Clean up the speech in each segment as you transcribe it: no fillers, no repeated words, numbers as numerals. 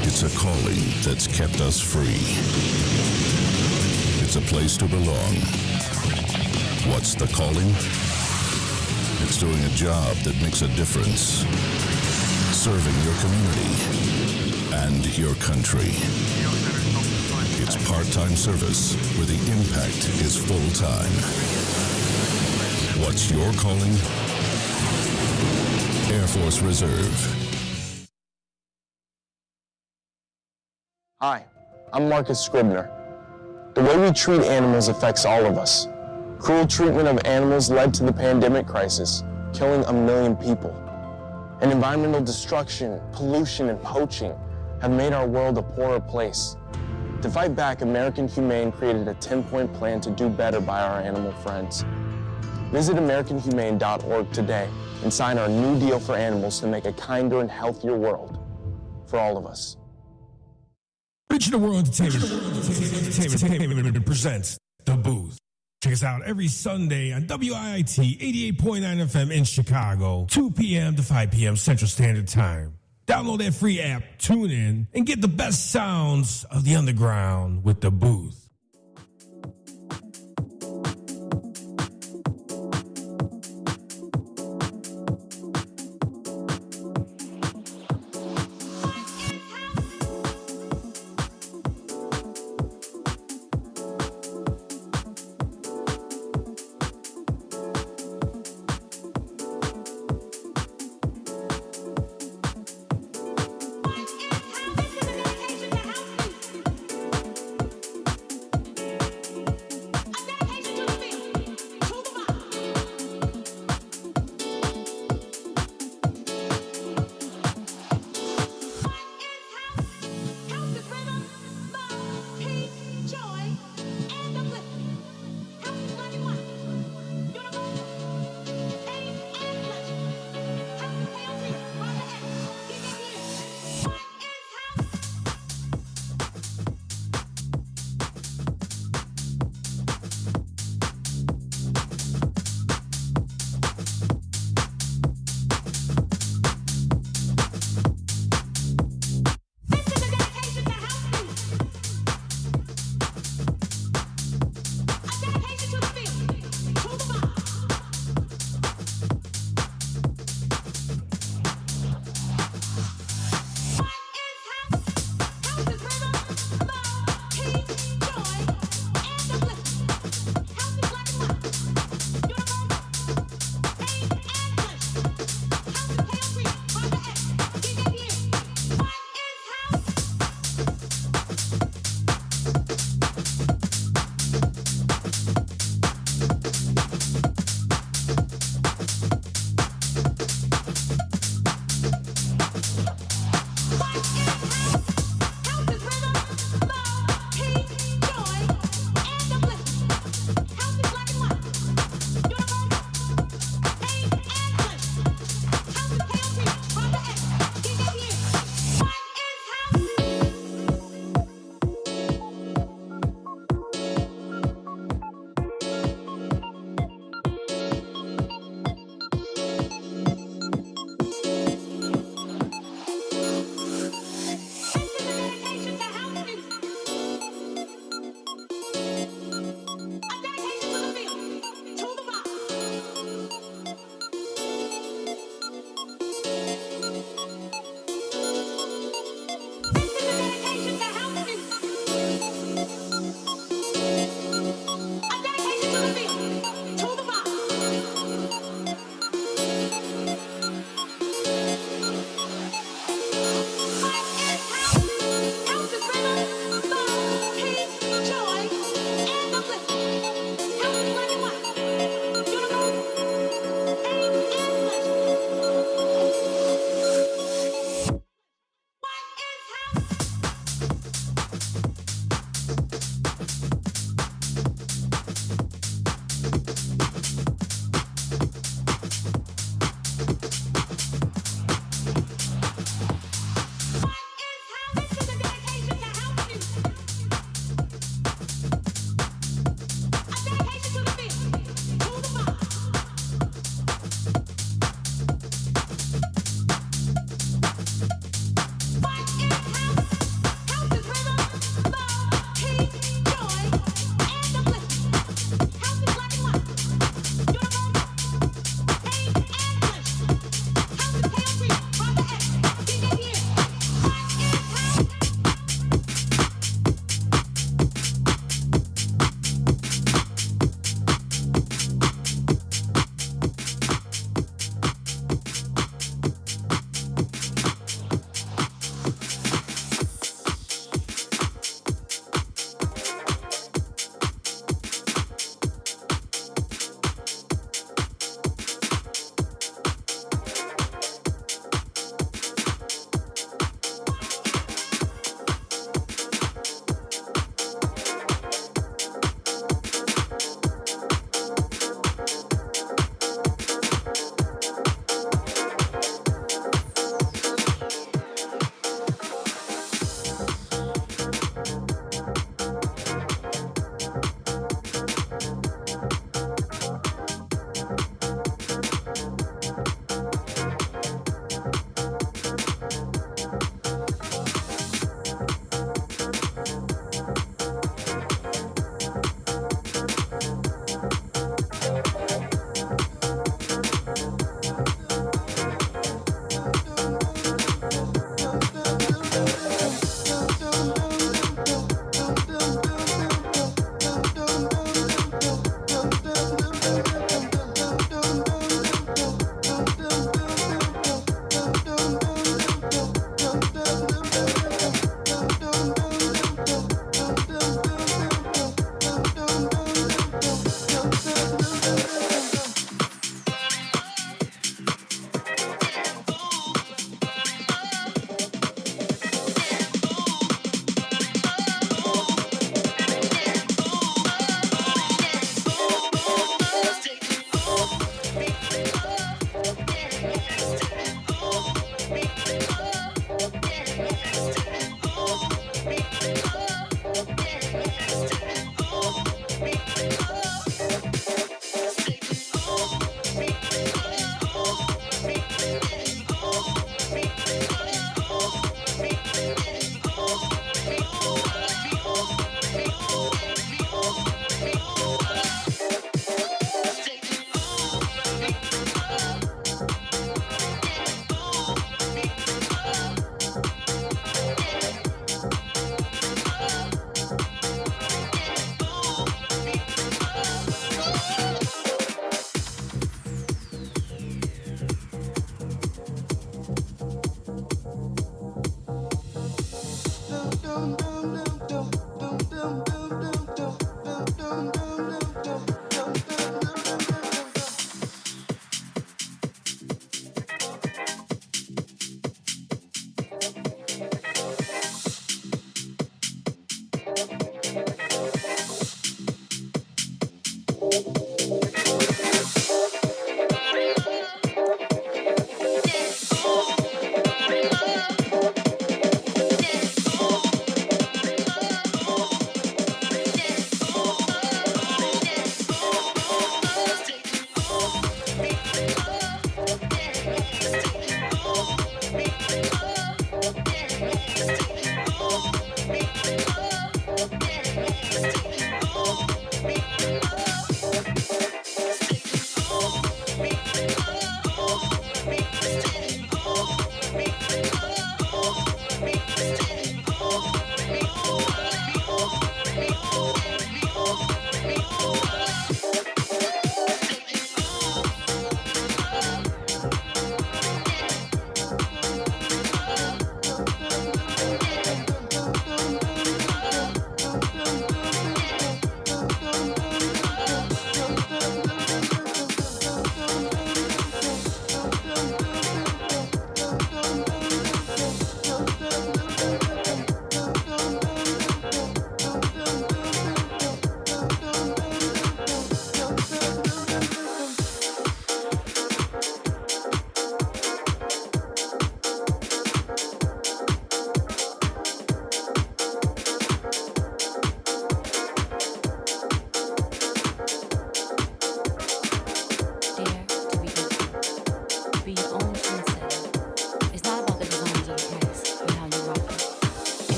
It's a calling that's kept us free. It's a place to belong. What's the calling? It's doing a job that makes a difference. Serving your community and your country. It's part-time service where the impact is full-time. What's your calling? Air Force Reserve. Hi, I'm Marcus Scribner. The way we treat animals affects all of us. Cruel treatment of animals led to the pandemic crisis, killing 1 million people. And environmental destruction, pollution, and poaching have made our world a poorer place. To fight back, American Humane created a 10-point plan to do better by our animal friends. Visit AmericanHumane.org today and sign our new deal for animals to make a kinder and healthier world for all of us. Original World Entertainment presents The Booth. Check us out every Sunday on WIIT 88.9 FM in Chicago, 2 p.m. to 5 p.m. Central Standard Time. Download that free app, tune in, and get the best sounds of the underground with The Booth.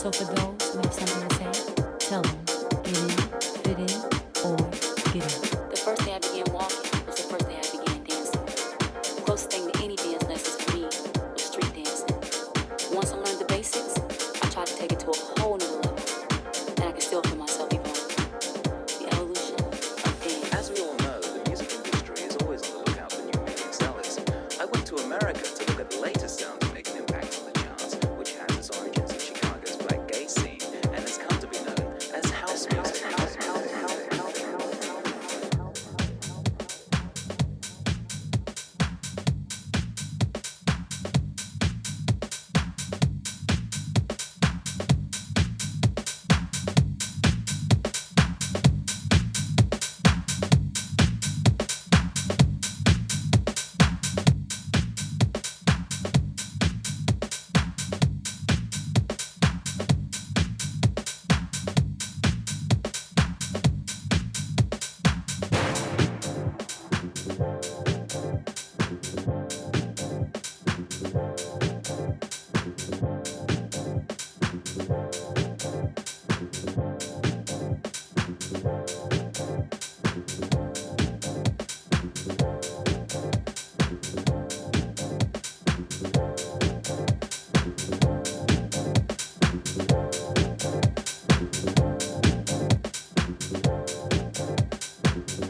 So for those who have something to say, tell them, get in, fit in, or get out. The first day I began walking was the first day I began dancing. The closest thing to any dance lessons for me was street dancing. Once I learned the basics, I tried to take it to a whole new level, and I could still feel myself evolve. The evolution of dance. As we all know, the music industry is always on the lookout for new music sellers. I went to America to look at the latest sound to make an impact on the charts, which has its origins in Chicago's black gay scene and has come to be known as house music.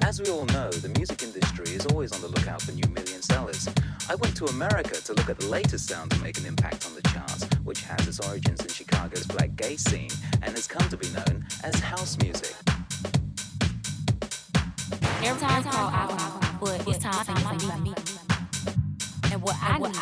As we all know, the music industry is always on the lookout for new million sellers. I went to America to look at the latest sound to make an impact on the charts, which has its origins in Chicago's black gay scene and has come to be known as house music. Every time I call out, but it's time for me. And what I need.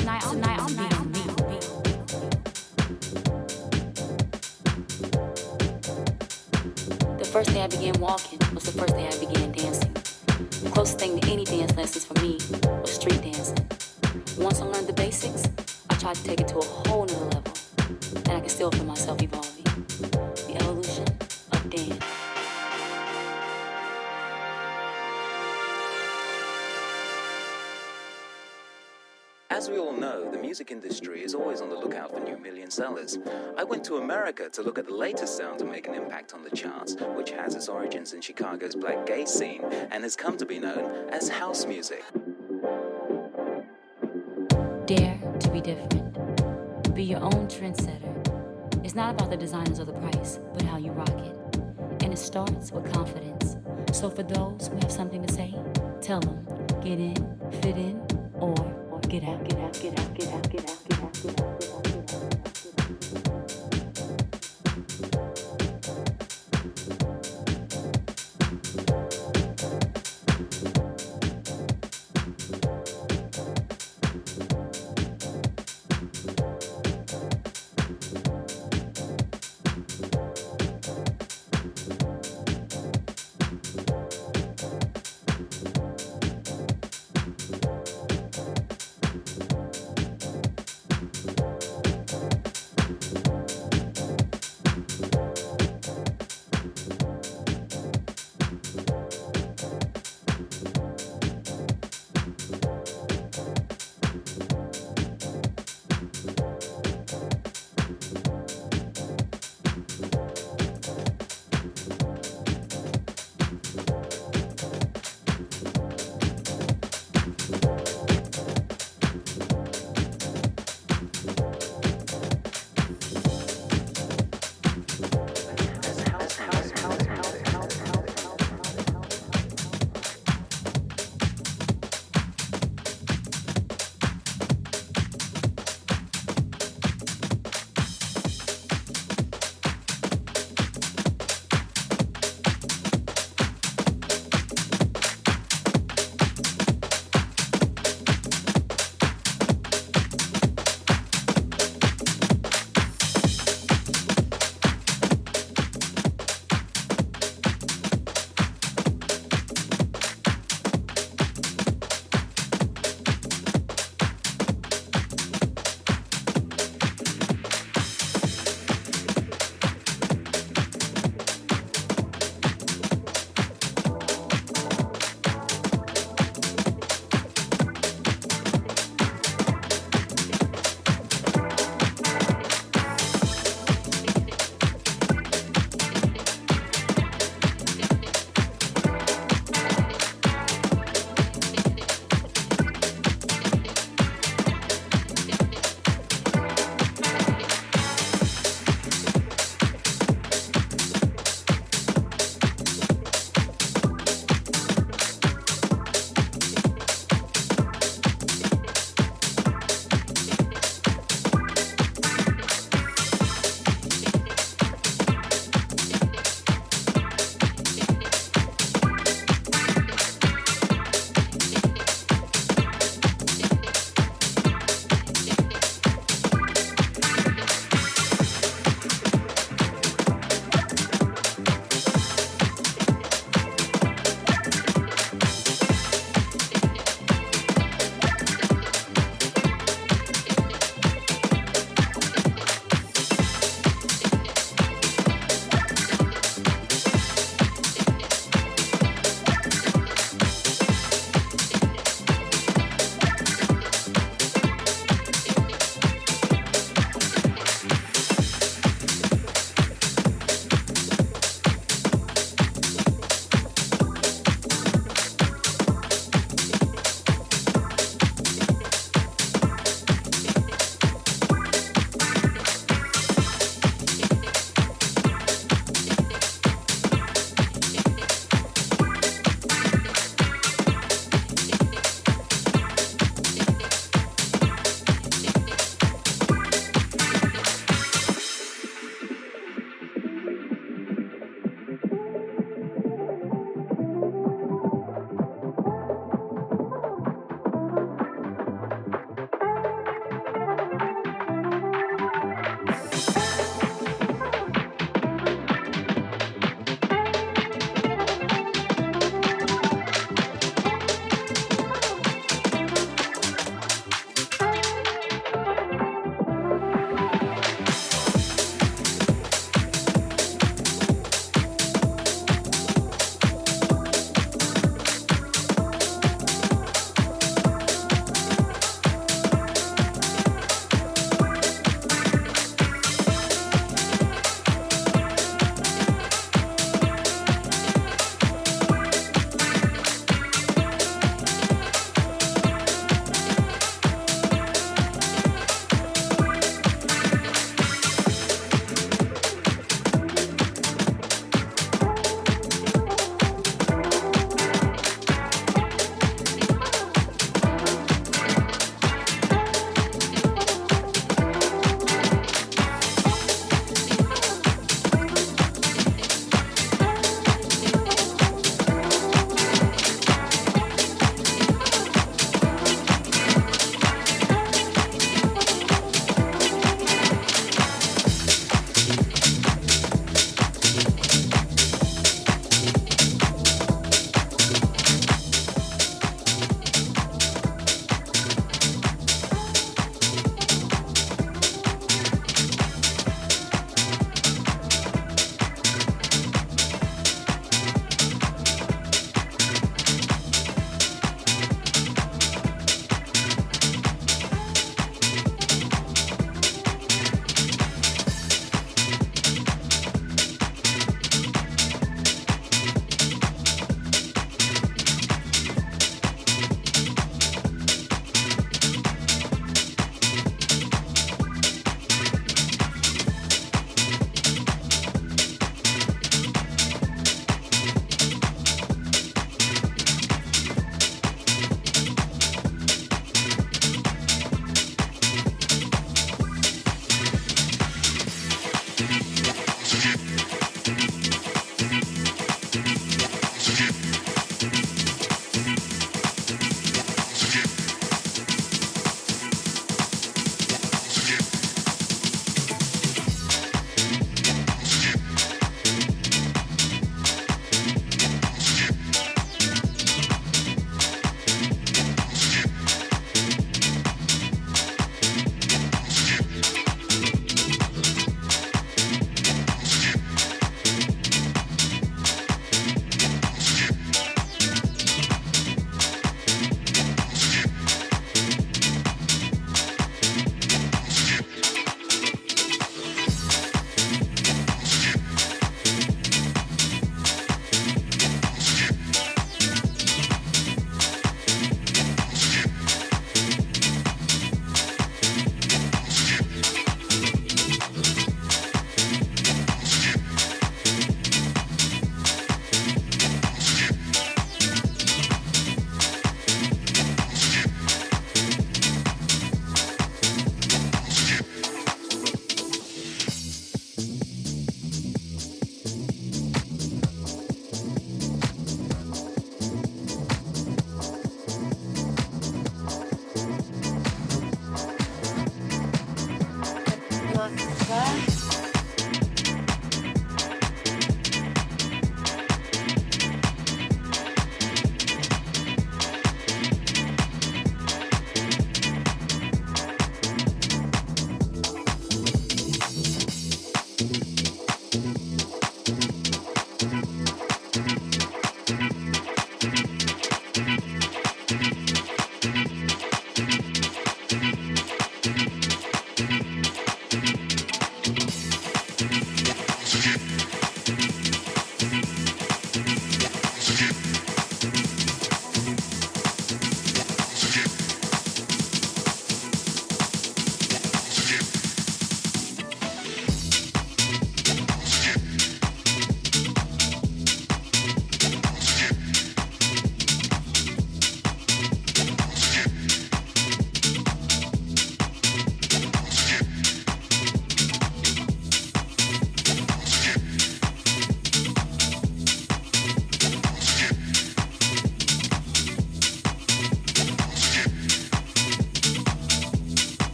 Tonight I'm being me. The first day I began walking was the first day I began dancing. The closest thing to any dance lessons for me was street dancing. Once I learned the basics, I tried to take it to a whole nother level, and I could still feel myself evolving. The evolution of dance. As we all know, the music industry is always on the lookout for new million sellers. I went to America to look at the latest sound to make an impact on the charts, which has its origins in Chicago's black gay scene and has come to be known as house music. Dare to be different. Be your own trendsetter. It's not about the designers or the price, but how you rock it. And it starts with confidence. So for those who have something to say, tell them, get in, fit in, or get out, get out, get out, get out, get out, get out, get out, get out, get out.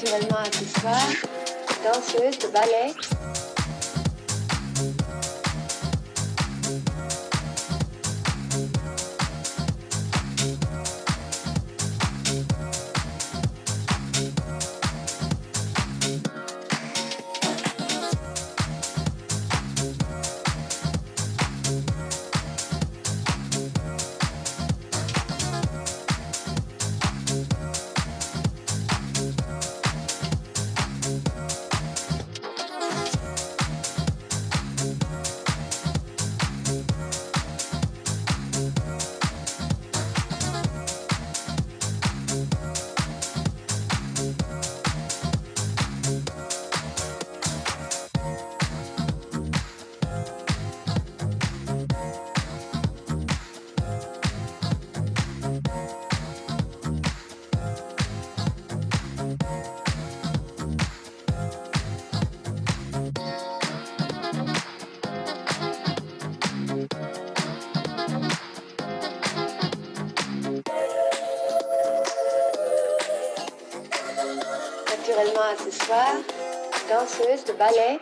naturellement accessoire, danseuse de ballet. Naturellement accessoire, danseuse de ballet.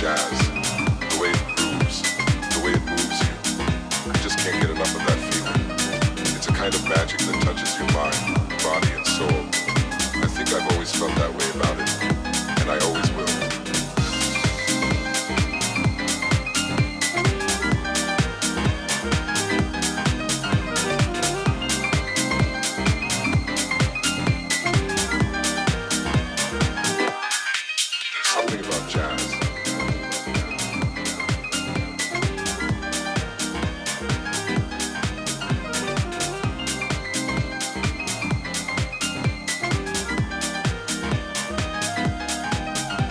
jazz, the way it grooves, the way it moves you. I just can't get enough of that feeling. It's a kind of magic that touches your mind, body, and soul. I think I've always felt that way about it, and I always will. Something about jazz.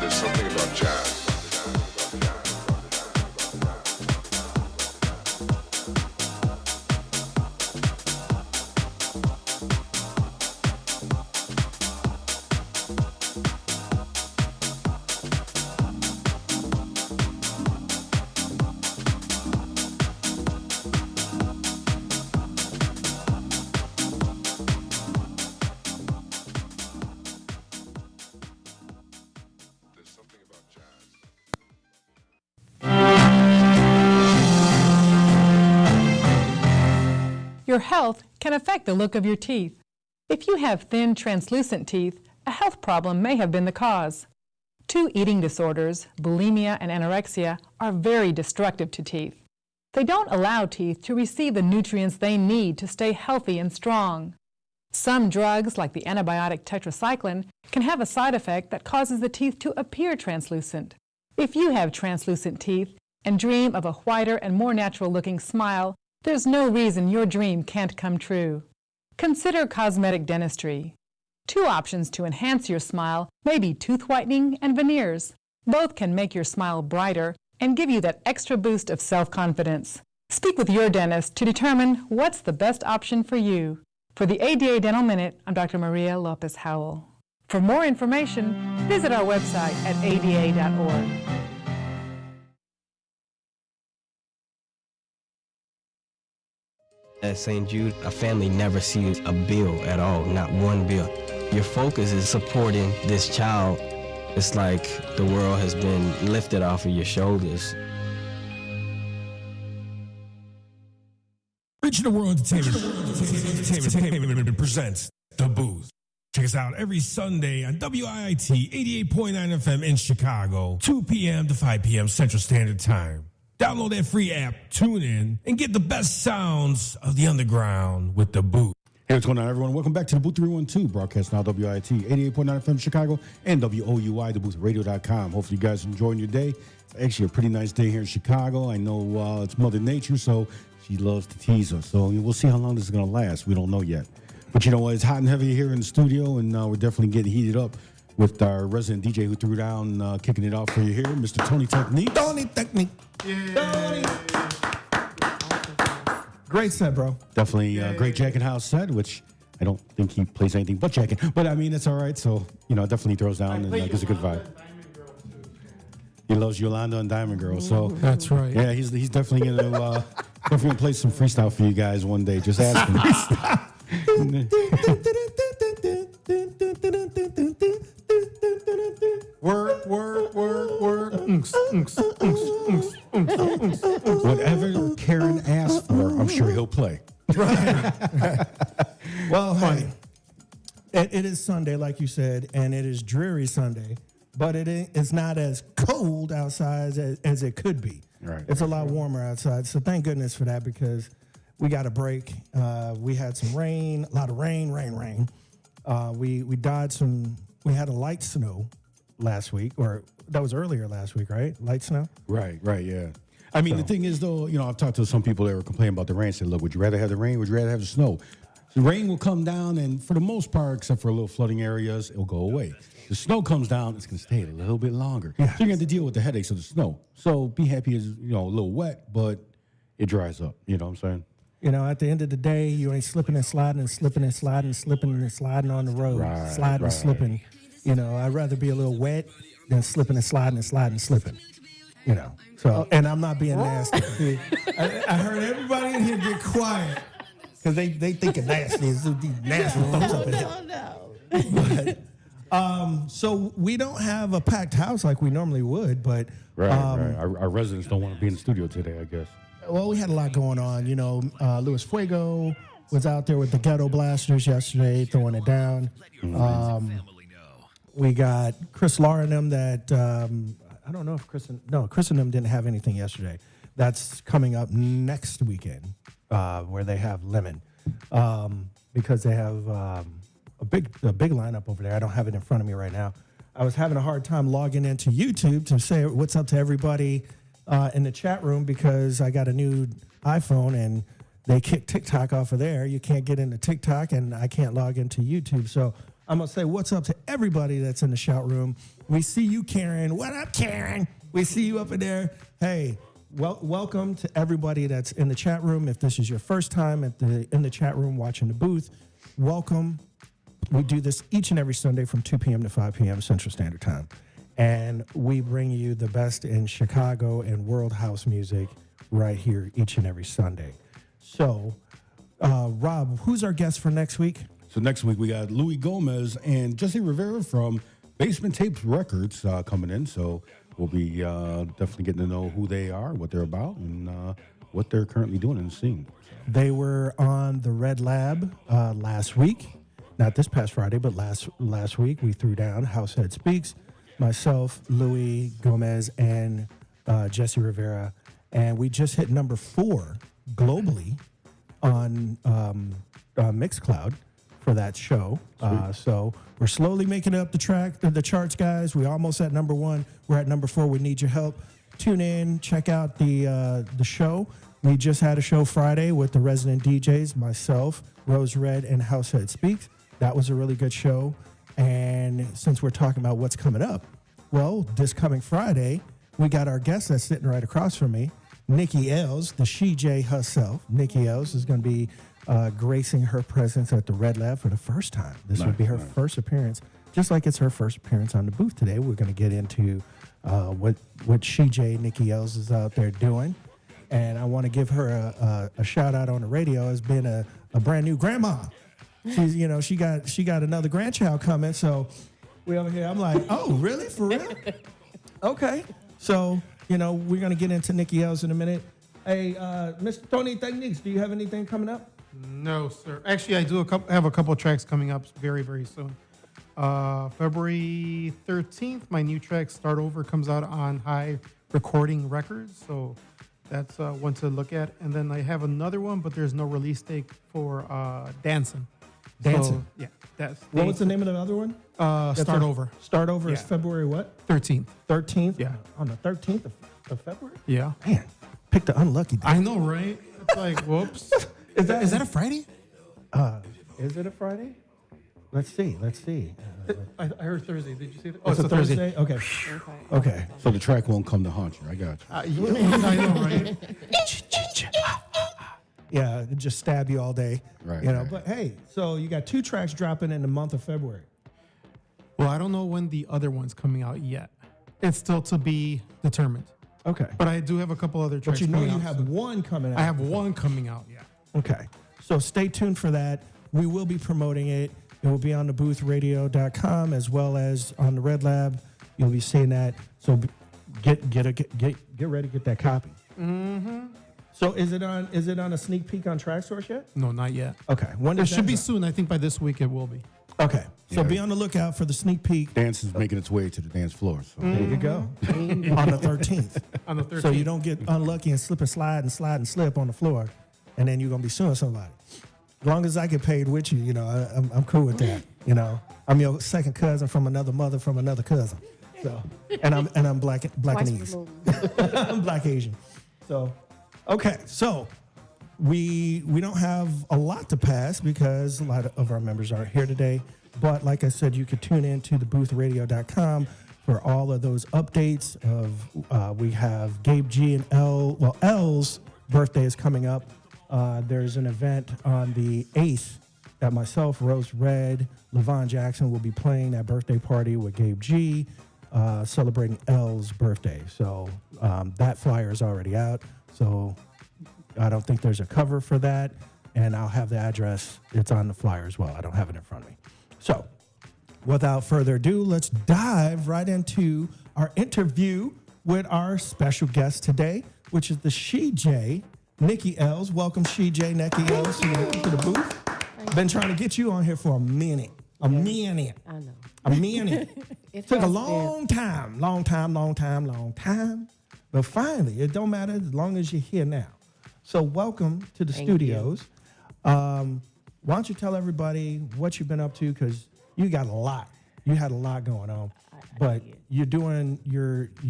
There's something about jazz. There's something about jazz. Your health can affect the look of your teeth. If you have thin, translucent teeth, a health problem may have been the cause. Two eating disorders, bulimia and anorexia, are very destructive to teeth. They don't allow teeth to receive the nutrients they need to stay healthy and strong. Some drugs, like the antibiotic tetracycline, can have a side effect that causes the teeth to appear translucent. If you have translucent teeth and dream of a whiter and more natural-looking smile, there's no reason your dream can't come true. Consider cosmetic dentistry. Two options to enhance your smile may be tooth whitening and veneers. Both can make your smile brighter and give you that extra boost of self-confidence. Speak with your dentist to determine what's the best option for you. For the ADA Dental Minute, I'm Dr. Maria Lopez Howell. For more information, visit our website at ada.org. At St. Jude, a family never sees a bill at all, not one bill. Your focus is supporting this child. It's like the world has been lifted off of your shoulders. Regional World Entertainment presents The Booth. Check us out every Sunday on WIIT 88.9 FM in Chicago, 2 p.m. to 5 p.m. Central Standard Time. Download that free app, tune in, and get the best sounds of the underground with The Booth. Hey, what's going on, everyone? Welcome back to the DaBooth312, broadcast now WIIT 88.9 FM Chicago and WOUI, DaBoothRadio.com. Hopefully you guys are enjoying your day. It's actually a pretty nice day here in Chicago. I know it's Mother Nature, so she loves to tease us. So we'll see how long this is going to last. We don't know yet. But you know what? It's hot and heavy here in the studio, and we're definitely getting heated up with our resident DJ who threw down, kicking it off for you here, Mr. Tony Techniques. Tony Technique. Tony. Great set, bro. Definitely a great Jacket House set, which I don't think he plays anything but Jacket. But, I mean, it's all right. So, definitely throws down and gives a good vibe. He loves Yolanda and Diamond Girl. So that's right. Yeah, he's definitely going to play some freestyle for you guys one day. Just ask him. Work. Whatever Karen asks for, I'm sure he'll play. Right. Well, hey, it is Sunday, like you said, and it is dreary Sunday, but it's not as cold outside as it could be. Right. It's a lot warmer outside, so thank goodness for that, because we got a break. We had some rain, a lot of rain. We had a light snow last week, or that was earlier last week, right? Light snow? Right, yeah. I mean, the thing is, though, I've talked to some people that were complaining about the rain. Said, look, would you rather have the rain? Would you rather have the snow? The rain will come down, and for the most part, except for a little flooding areas, it'll go away. The snow comes down, it's going to stay a little bit longer. Yeah. So you're going to deal with the headaches of the snow. So be happy it's, a little wet, but it dries up. You know what I'm saying? At the end of the day, you ain't slipping and sliding and slipping and sliding, slipping and sliding on the road. Sliding and slipping. I'd rather be a little wet than slipping and sliding and sliding and slipping. So, and I'm not being nasty. I heard everybody in here get quiet because they think of nasty. These nasty thumps up in here. So we don't have a packed house like we normally would, but Right. Our residents don't want to be in the studio today, I guess. well, we had a lot going on. You know, Luis Fuego was out there with the Ghetto Blasters yesterday, throwing it down. We got Chris Lahr and them that I don't know if Chris and them didn't have anything yesterday. That's coming up next weekend, where they have Lemon, because they have a big lineup over there. I don't have it in front of me right now. I was having a hard time logging into YouTube to say what's up to everybody in the chat room because I got a new iPhone and they kicked TikTok off of there. You can't get into TikTok and I can't log into YouTube. So I'm going to say what's up to everybody that's in the shout room. We see you, Karen. What up, Karen? We see you up in there. Hey, welcome to everybody that's in the chat room. If this is your first time in the chat room watching the booth, welcome. We do this each and every Sunday from 2 p.m. to 5 p.m. Central Standard Time. And we bring you the best in Chicago and world house music right here each and every Sunday. So, Rob, who's our guest for next week? So next week we got Louis Gomez and Jesse Rivera from Basement Tapes Records coming in. So we'll be definitely getting to know who they are, what they're about, and what they're currently doing in the scene. They were on the Red Lab last week. Not this past Friday, but last week we threw down Househead Speaks, myself, Louis Gomez, and Jesse Rivera. And we just hit number 4 globally on Mixcloud for that show. So we're slowly making it up the charts, guys. We're almost at number 1. We're at number 4. We need your help. Tune in, check out the show. We just had a show Friday with the resident DJs, myself, Rose Red, and Househead Speaks. That was a really good show. And since we're talking about what's coming up, well, this coming Friday, we got our guest that's sitting right across from me, Nikki L, the She-J herself. Nikki L is going to be gracing her presence at the Red Lab for the first time. This will be her first appearance, just like it's her first appearance on the booth today. We're going to get into what She-J, Nikki L is out there doing. And I want to give her a shout out on the radio as being a brand new grandma. She's, she got another grandchild coming. So we over here, I'm like, oh, really? For real? Okay. So, we're going to get into Nikki L's in a minute. Hey, Mr. Tony Technics, do you have anything coming up? No, sir. Actually, I do have a couple of tracks coming up very, very soon. February 13th, my new track, Start Over, comes out on High Recording Records. So that's one to look at. And then I have another one, but there's no release date for Dancing. Dancing? So, yeah. That's what was the name of the other one? Start Over. Start Over is February what? 13th. 13th? Yeah. On the 13th of February? Yeah. Man, pick the unlucky day. I know, right? It's like, whoops. Is that a Friday? Is it a Friday? Let's see. I heard Thursday. Did you see that? Oh, it's a Thursday? Okay. So the track won't come to haunt you. I got you. I know, right? Yeah, just stab you all day. Right. But hey, so you got 2 tracks dropping in the month of February. Well, I don't know when the other one's coming out yet. It's still to be determined. Okay. But I do have a couple other tracks. But coming you out have one coming out. I have one coming out, yeah. Okay. So stay tuned for that. We will be promoting it. It will be on the DaBooth312 as well as on the Red Lab. You'll be seeing that. So get ready to get that copy. Mm-hmm. So is it on a sneak peek on Tracksource yet? No, not yet. Okay. When it should be soon. I think by this week it will be. Okay. So be on the lookout for the sneak peek. Dance is making its way to the dance floor. So. There you go. On the 13th. On the 13th. So you don't get unlucky and slip and slip on the floor, and then you're going to be suing somebody. As long as I get paid with you, I'm cool with that. I'm your second cousin from another mother from another cousin. So, and I'm Blackanese. I'm Black Asian. So, okay. So we don't have a lot to pass because a lot of our members aren't here today. But like I said, you could tune in to DaBooth312.com for all of those updates of we have Gabe G and L. Well, L's birthday is coming up. There's an event on the 8th that myself, Rose Red, LaVon Jackson will be playing that birthday party with Gabe G, celebrating L's birthday. So that flyer is already out. So I don't think there's a cover for that. And I'll have the address. It's on the flyer as well. I don't have it in front of me. So without further ado, let's dive right into our interview with our special guest today, which is the She-J, Nikki L. Welcome, She-J, Nikki L. to the booth. Been trying to get you on here for a minute. A minute. I know. A minute. It Took a has long time. But finally, it don't matter as long as you're here now. So welcome to the studios. Why don't you tell everybody what you've been up to? Because you got a lot. You had a lot going on. But you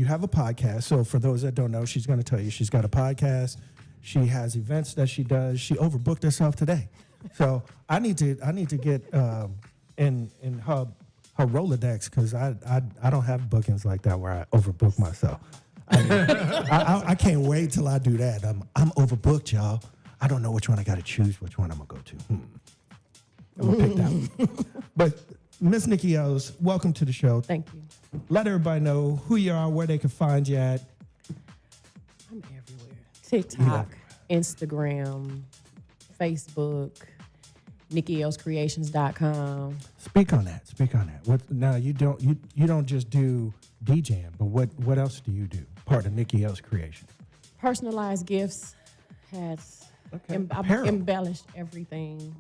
have a podcast. So for those that don't know, she's going to tell you she's got a podcast. She has events that she does. She overbooked herself today. So I need to get in her Rolodex, because I don't have bookings like that where I overbook myself. I can't wait till I do that. I'm overbooked, y'all. I don't know which one I got to choose, which one I'm going to go to. I'm going to pick that one. But Miss Nikki L, welcome to the show. Thank you. Let everybody know who you are, where they can find you at. I'm everywhere. TikTok, Instagram, Facebook, NikkiLsCreations.com. Speak on that. What now? You don't just do DJing, but what else do you do? Part of Nikki L's creation. Personalized gifts. Has I've embellished everything.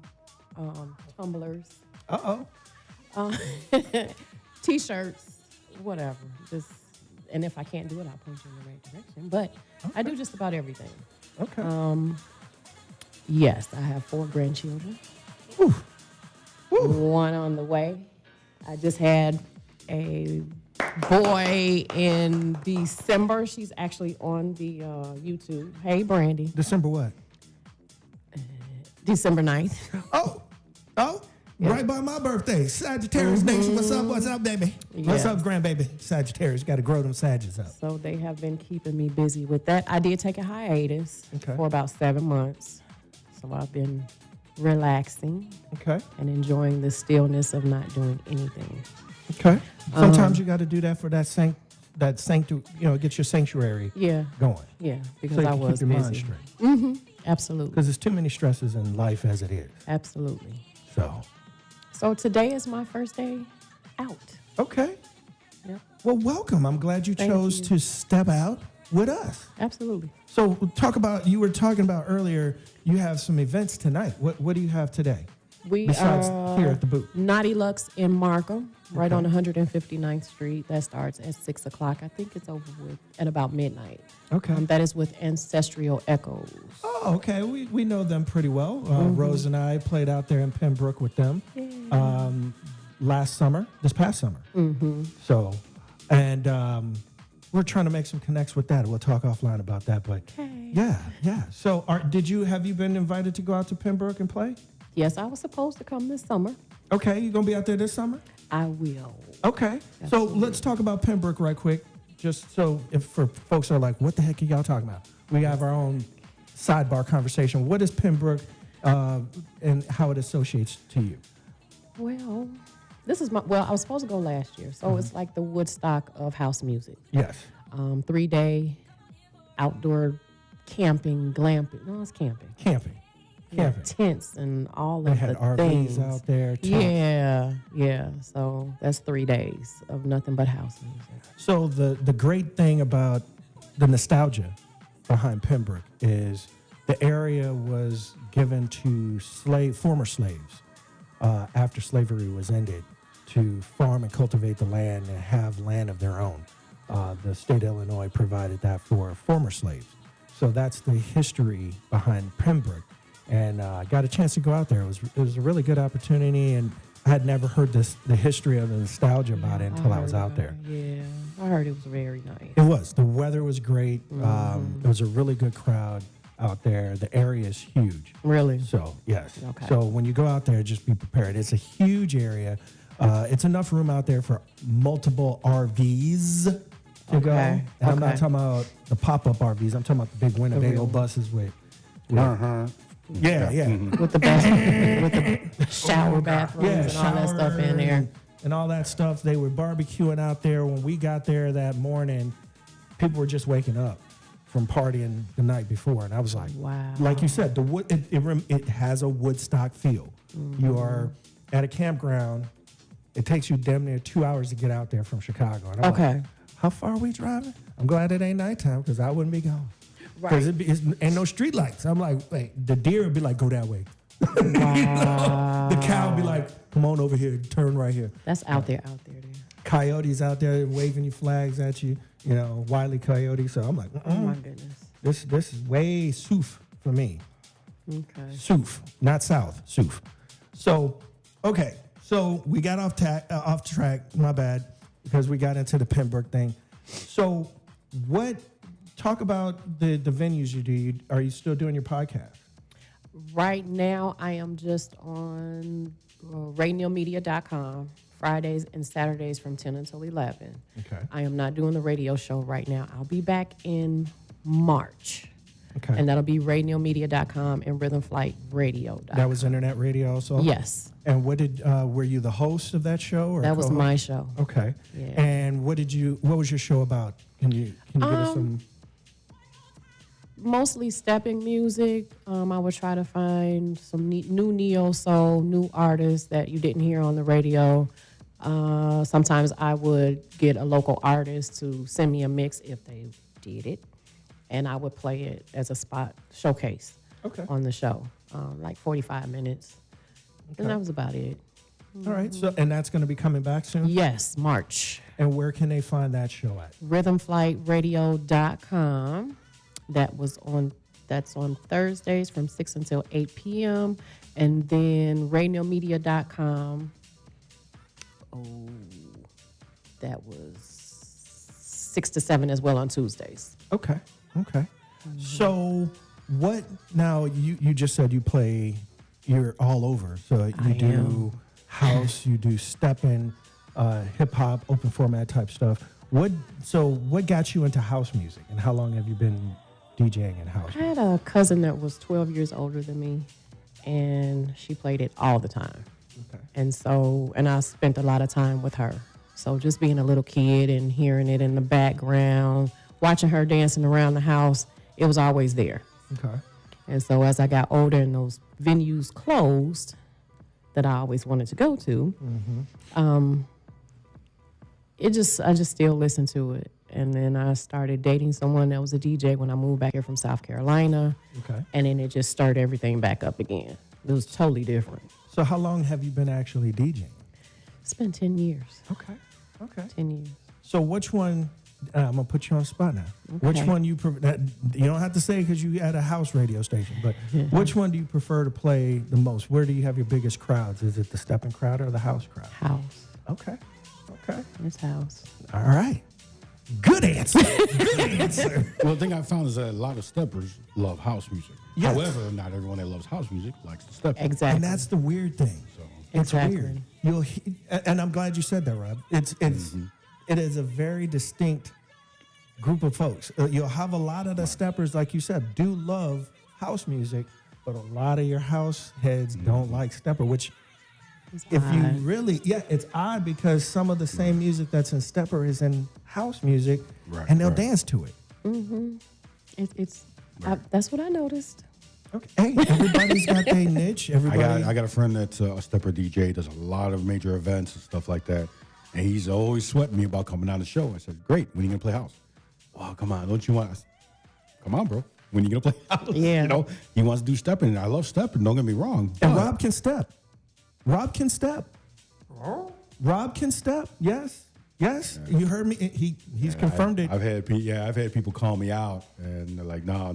Tumblers. T-shirts. Whatever. And if I can't do it, I'll point you in the right direction. But I do just about everything. Okay. Yes, I have 4 grandchildren. Ooh. One on the way. I just had a boy in December. She's actually on the YouTube. Hey, Brandy. December what? December 9th. Oh. Yeah. Right by my birthday. Sagittarius Nation. What's up, baby? Yes. What's up, grandbaby? Sagittarius. Got to grow them Sagittarius up. So they have been keeping me busy with that. I did take a hiatus for about 7 months. So I've been relaxing and enjoying the stillness of not doing anything. Okay. Sometimes you got to do that for that get your sanctuary going. Yeah, because so you I can was keep your busy. mind straight. Mm-hmm. Absolutely. Because there's too many stresses in life as it is. Absolutely. So today is my first day out. Okay. Yep. Well, welcome. I'm glad you chose to step out with us. Absolutely. So you were talking about earlier, you have some events tonight. What do you have today? Besides here at the booth. Naughty Lux in Markham, right on 159th Street. That starts at 6 o'clock. I think it's over with at about midnight. Okay. That is with Ancestral Echoes. Oh, okay. We know them pretty well. Rose and I played out there in Pembroke with them this past summer. Mm-hmm. So, and we're trying to make some connects with that. We'll talk offline about that. But yeah. So have you been invited to go out to Pembroke and play? Yes, I was supposed to come this summer. Okay, you going to be out there this summer? I will. Okay. Absolutely. So let's talk about Pembroke right quick. Just so if for folks are like, what the heck are y'all talking about? We have our own sidebar conversation. What is Pembroke and how it associates to you? Well, I was supposed to go last year. So it's like the Woodstock of house music. Yes. 3-day outdoor camping, glamping. No, it's camping. Camping. Tents and all they of had the RVs things out there. Yeah. So that's 3 days of nothing but house music. So the great thing about the nostalgia behind Pembroke is the area was given to former slaves after slavery was ended to farm and cultivate the land and have land of their own. The state of Illinois provided that for former slaves. So that's the history behind Pembroke. And I got a chance to go out there. It was a really good opportunity, and I had never heard the history of the nostalgia about it until I was out there. Yeah, I heard it was very nice. It was. The weather was great. It was a really good crowd out there. The area is huge. Really? So, yes. Okay. So when you go out there, just be prepared. It's a huge area. It's enough room out there for multiple RVs to go. And I'm not talking about the pop-up RVs. I'm talking about the big Winnebago buses with Yeah. With the shower bathrooms and all that stuff in there. And all that stuff. They were barbecuing out there. When we got there that morning, people were just waking up from partying the night before. And I was like, wow. Like you said, it has a Woodstock feel. Mm-hmm. You are at a campground It takes you damn near 2 hours to get out there from Chicago. And I'm Okay. like, how far are we driving? I'm glad it ain't nighttime because I wouldn't be gone. Because ain't no street lights. I'm like, wait, the deer would be like, go that way. Wow. The cow would be like, come on over here, turn right here. That's out there. Coyotes out there waving your flags at you, you know, Wile E. Coyote. So I'm like, Oh my goodness. this is way Soof for me. Okay. Soof, not South, Soof. So, okay, so we got off track, my bad, because we got into the Pembroke thing. So talk about the venues you do. Are you still doing your podcast? Right now, I am just on radiomedia.com, Fridays and Saturdays from 10 until 11. Okay. I am not doing the radio show right now. I'll be back in March. Okay. And that'll be radiomedia.com and rhythmflightradio.com. That was internet radio also? Yes. And were you the host of that show? Or That was co-host? my show. Okay. Yeah. And what was your show about? Can you give us some? Mostly stepping music. I would try to find some new neo soul, new artists that you didn't hear on the radio. Sometimes I would get a local artist to send me a mix if they did it, and I would play it as a spot showcase on the show, like 45 minutes. And that was about it. All right. So, and that's going to be coming back soon? Yes, March. And where can they find that show at? Rhythmflightradio.com. That's on Thursdays from 6 until 8 p.m. And then radiomedia.com. That was 6 to 7 as well on Tuesdays. Okay. So what now you just said you're all over. So you do house, you do stepping, hip hop, open format type stuff. What got you into house music and how long have you been DJing in house? I had a cousin that was 12 years older than me, and she played it all the time. Okay. And I spent a lot of time with her. So just being a little kid and hearing it in the background, watching her dancing around the house, it was always there. Okay. And so as I got older and those venues closed that I always wanted to go to, I just still listened to it. And then I started dating someone that was a DJ when I moved back here from South Carolina. Okay. And then it just started everything back up again. It was totally different. So how long have you been actually DJing? It's been 10 years. Okay. 10 years. So which one, I'm going to put you on the spot now. Okay. Which one you don't have to say because you at a house radio station, but which one do you prefer to play the most? Where do you have your biggest crowds? Is it the stepping crowd or the house crowd? House. Okay. It's house. All right. Good answer. Good answer. Well, the thing I found is that a lot of steppers love house music. Yes. However, not everyone that loves house music likes to step. Exactly. And that's the weird thing. So It's Exactly. weird. And I'm glad you said that, Rob. It is a very distinct group of folks. You'll have a lot of the steppers, like you said, do love house music, but a lot of your house heads don't like stepper, which if you really, it's odd because some of the same music that's in stepper is in house music, and they'll dance to it. Mm-hmm. That's what I noticed. Okay. Hey, everybody's got their niche. Everybody. I got a friend that's a stepper DJ, does a lot of major events and stuff like that. And he's always sweating me about coming on the show. I said, great, when are you going to play house? Oh, come on, don't you want us? Come on, bro. When are you going to play house? Yeah. You know, he wants to do stepping. I love stepping, don't get me wrong. And Rob can step. Rob can step. Rob can step. Yes. Yes. Yeah. You heard me. He's confirmed it. I've had people call me out and they're like, no.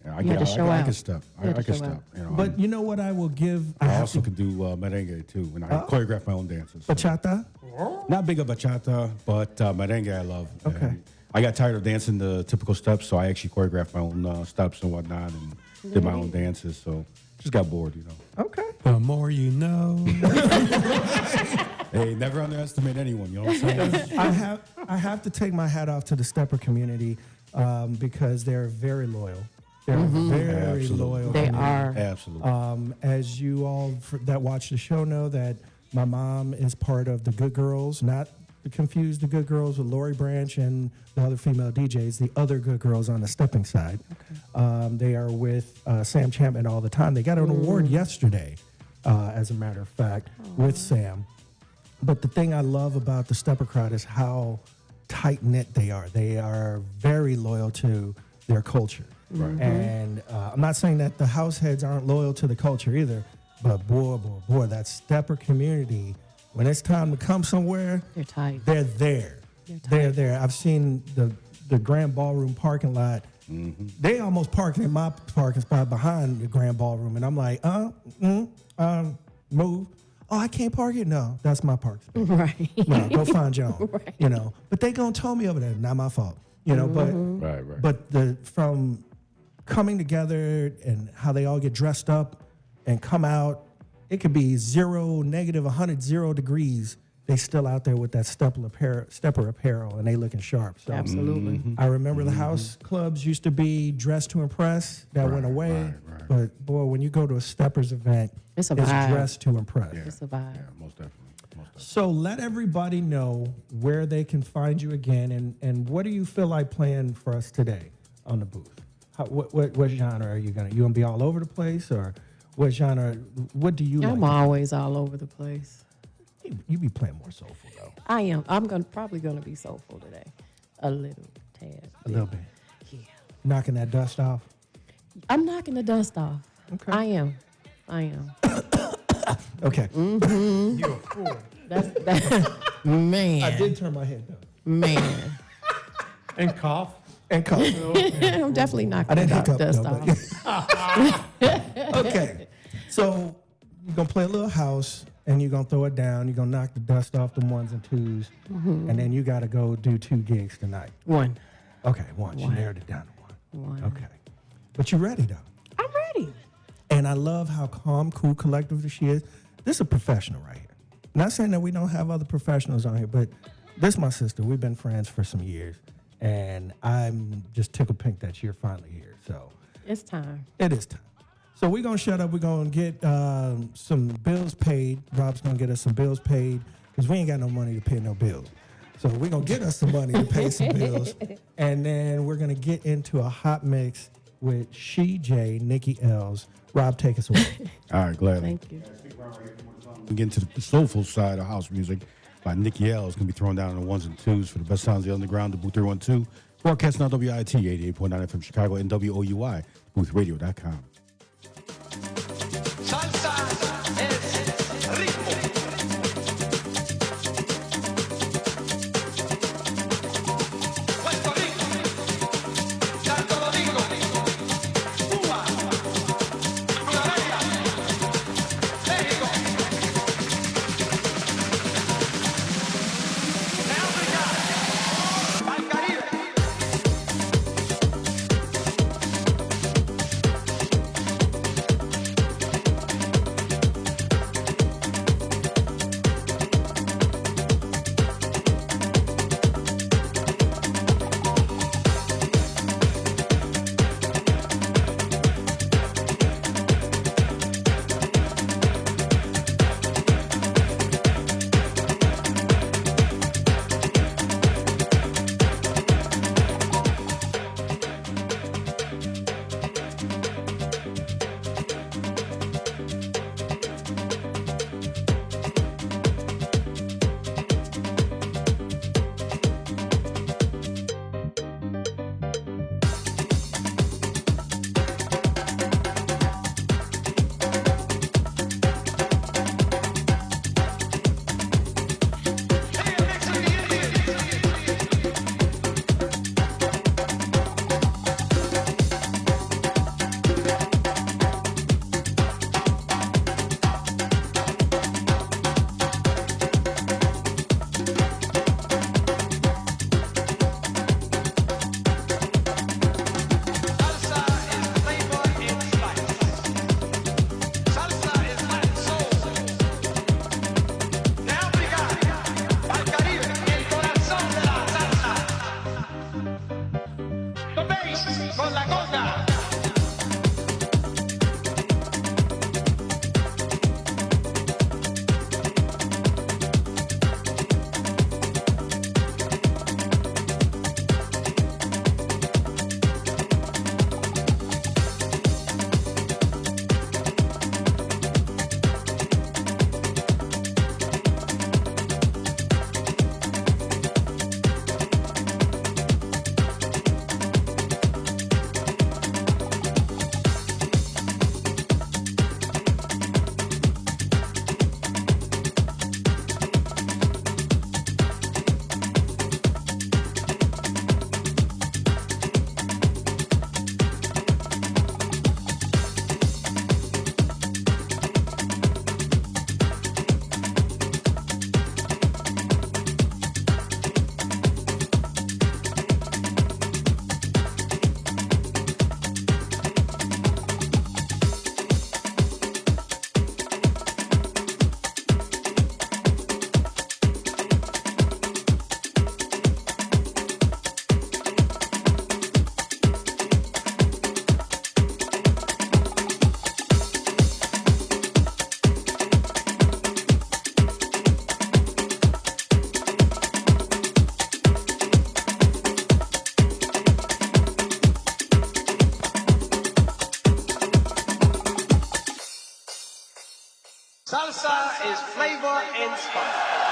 I can step. I can step. You know, but you know what I will give? I also can do merengue too, and I choreograph my own dances. So. Bachata? Not big of bachata, but merengue I love. Okay. And I got tired of dancing the typical steps, so I actually choreographed my own steps and whatnot, and did my own dances. So just got bored, you know. Okay. The more you know. Hey, never underestimate anyone. You know what I'm saying? I have to take my hat off to the stepper community because they're very loyal. They're very loyal. They are. Absolutely. As you all that watch the show know, that my mom is part of the Good Girls, not to confuse the Good Girls with Lori Branch and the other female DJs, the other Good Girls on the stepping side. Okay. They are with Sam Chapman all the time. They got an award yesterday, as a matter of fact, with Sam. But the thing I love about the stepper crowd is how tight knit they are. They are very loyal to their culture. Right. And I'm not saying that the house heads aren't loyal to the culture either, but boy, that stepper community, when it's time to come somewhere, They're tight. they're there. They're there. I've seen the Grand Ballroom parking lot. They almost parking in my parking spot behind the Grand Ballroom, and I'm like, move. Oh, I can't park it? No, that's my park space. Right. No, go find your own. Right. You know, but they gonna tow me over there. Not my fault. You know, Right. but from coming together and how they all get dressed up and come out, it could be 0, negative 100, 0 degrees. They still out there with that stepper apparel, and they looking sharp. So Absolutely. I remember the house clubs used to be dressed to impress. That went away. Right. But boy, when you go to a steppers event, It's a vibe. dressed to impress. It's a vibe. Yeah, most definitely. So let everybody know where they can find you again, and what do you feel like playing for us today on the booth? What genre are you gonna be all over the place, or what genre? What do you? I'm like? always all over the place. You be playing more soulful though. I am. I'm probably gonna be soulful today, a little tad. A little bit. Yeah. Knocking that dust off. I'm knocking the dust off. Okay. I am. Okay. Mm-hmm. You're a fool. That's man. I did turn my head down. Man. And cough. And cough. I'm definitely I knocking didn't the hiccup dust though, off. Okay. So you're gonna play a little house, and you're gonna throw it down. You're gonna knock the dust off the ones and twos, and then you gotta go do 2 gigs tonight. One. Okay, one. You narrowed it down to one. One. Okay. But you ready though? I'm ready. And I love how calm, cool, collective she is. This is a professional right here. Not saying that we don't have other professionals on here, but this is my sister. We've been friends for some years, and I'm just tickled pink that you're finally here. So It's time. it is time. So we're gonna shut up. We're gonna get some bills paid. Rob's gonna get us some bills paid because we ain't got no money to pay no bills. So we're gonna get us some money to pay some bills, and then we're gonna get into a hot mix with She J, Nikki L's. Rob, take us away. All right, gladly. Thank you. We get into the soulful side of house music by Nikki L. It's going to be thrown down on the ones and twos for the best sounds of the underground, DaBooth312. Broadcasting on WIT 88.9 FM Chicago and WOUI, DaBoothRadio.com. is Flavor Inspired.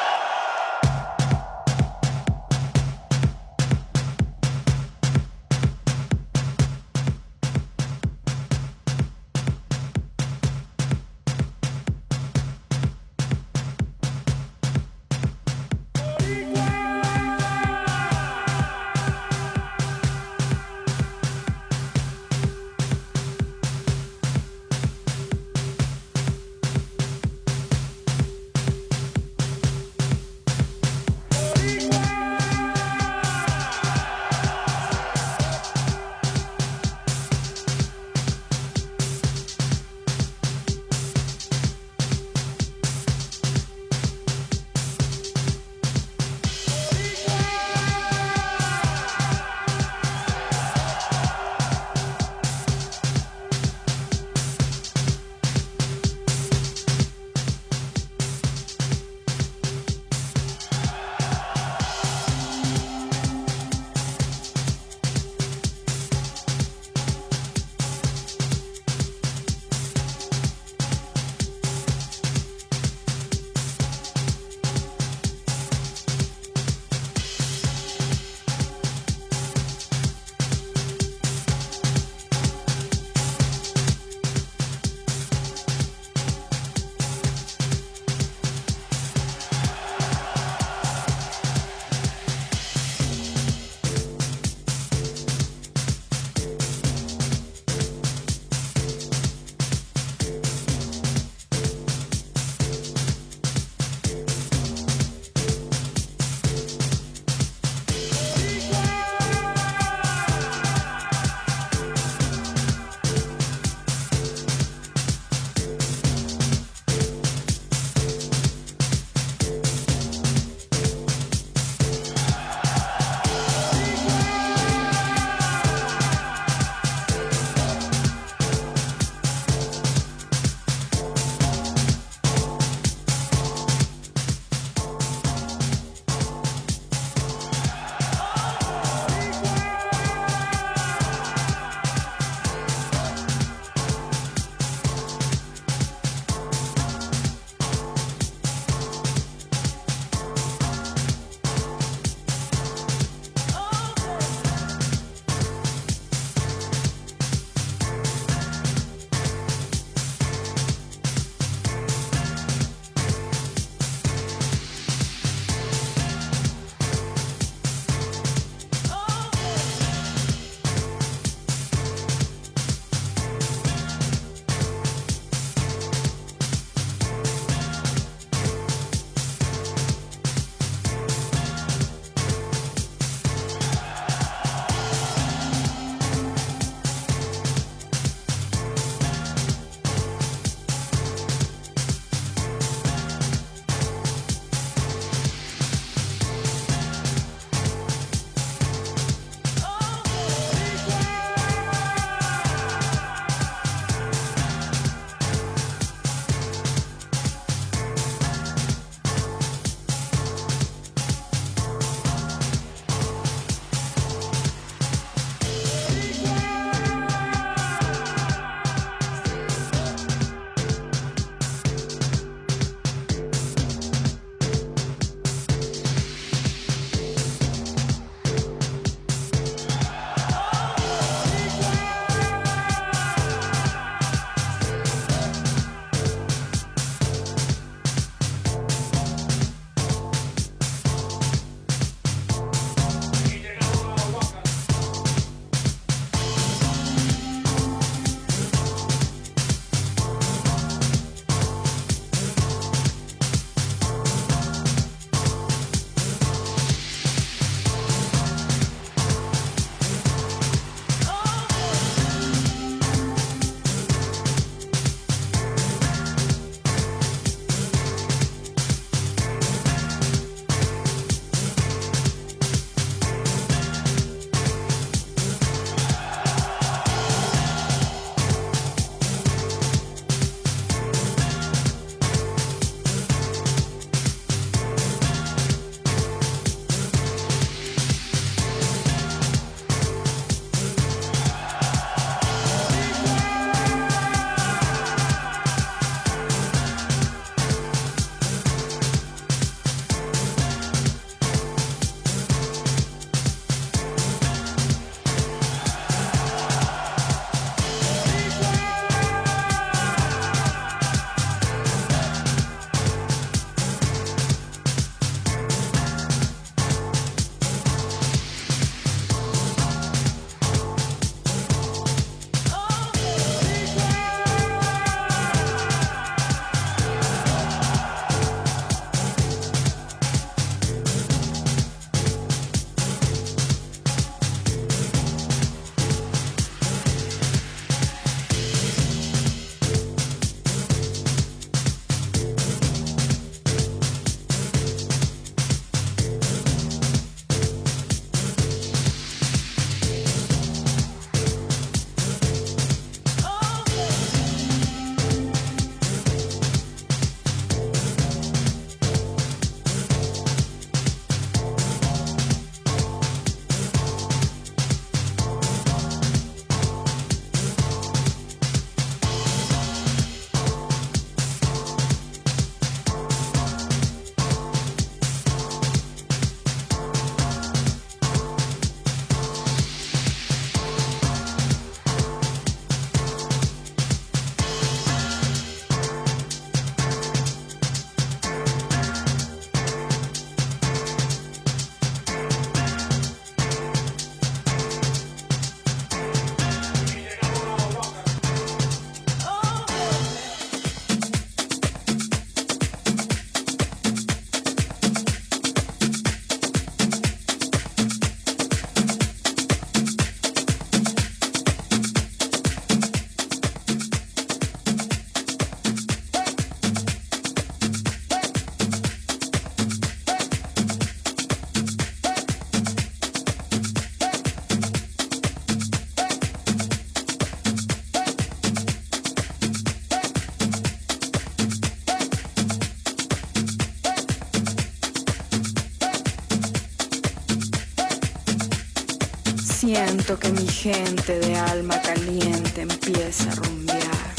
Siento que mi gente de alma caliente empieza a rumbear,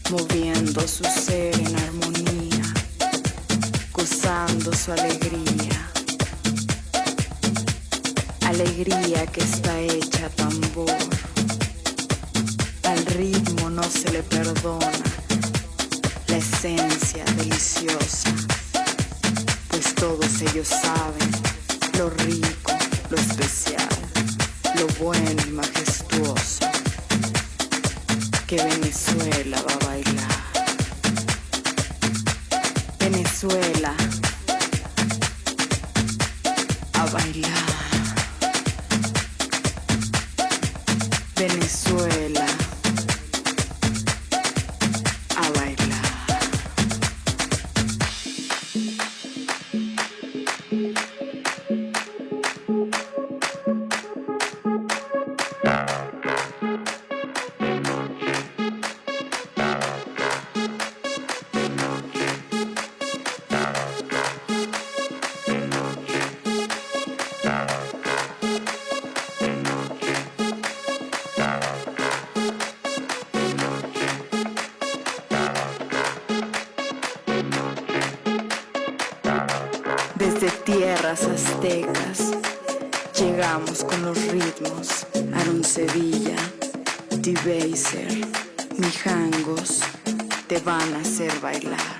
moviendo su ser en armonía, gozando su alegría. Alegría que está hecha tambor. Al ritmo no se le perdona la esencia deliciosa, pues todos ellos saben lo rico, lo especial, lo bueno y majestuoso que Venezuela va a bailar. Venezuela a bailar. Venezuela a bailar. Desde tierras aztecas llegamos con los ritmos. Aroncevilla, D-Baser, mijangos te van a hacer bailar.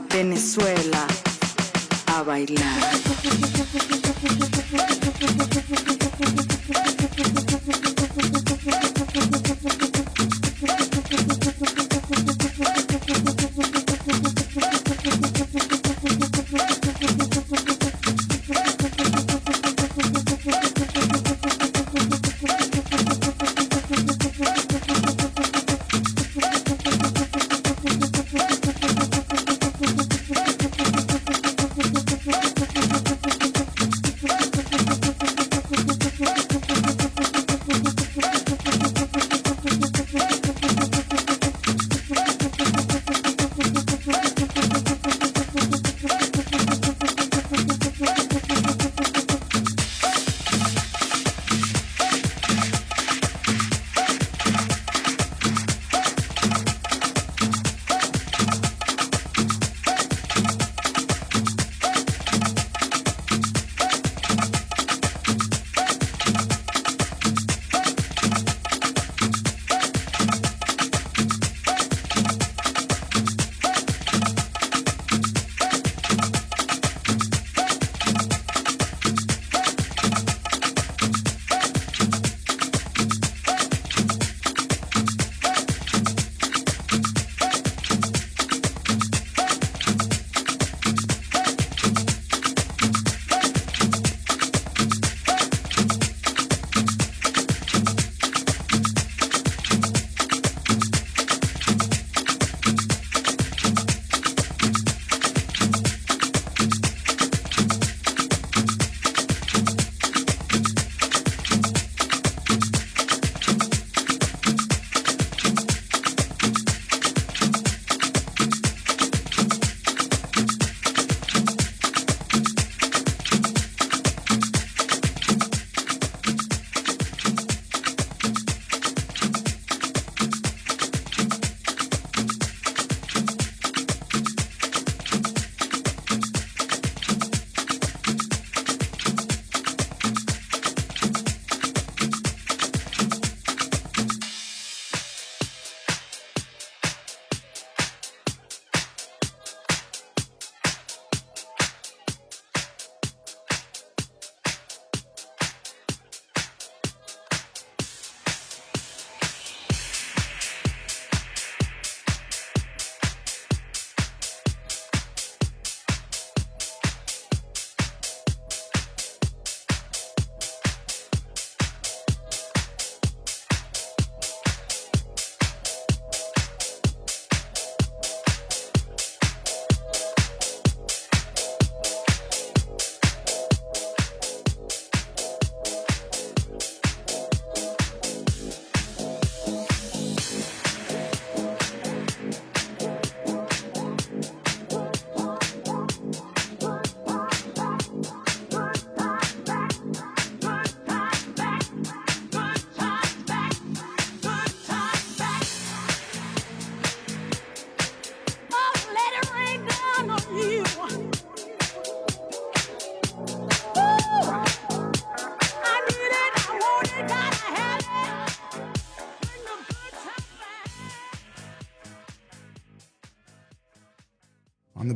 Venezuela a bailar.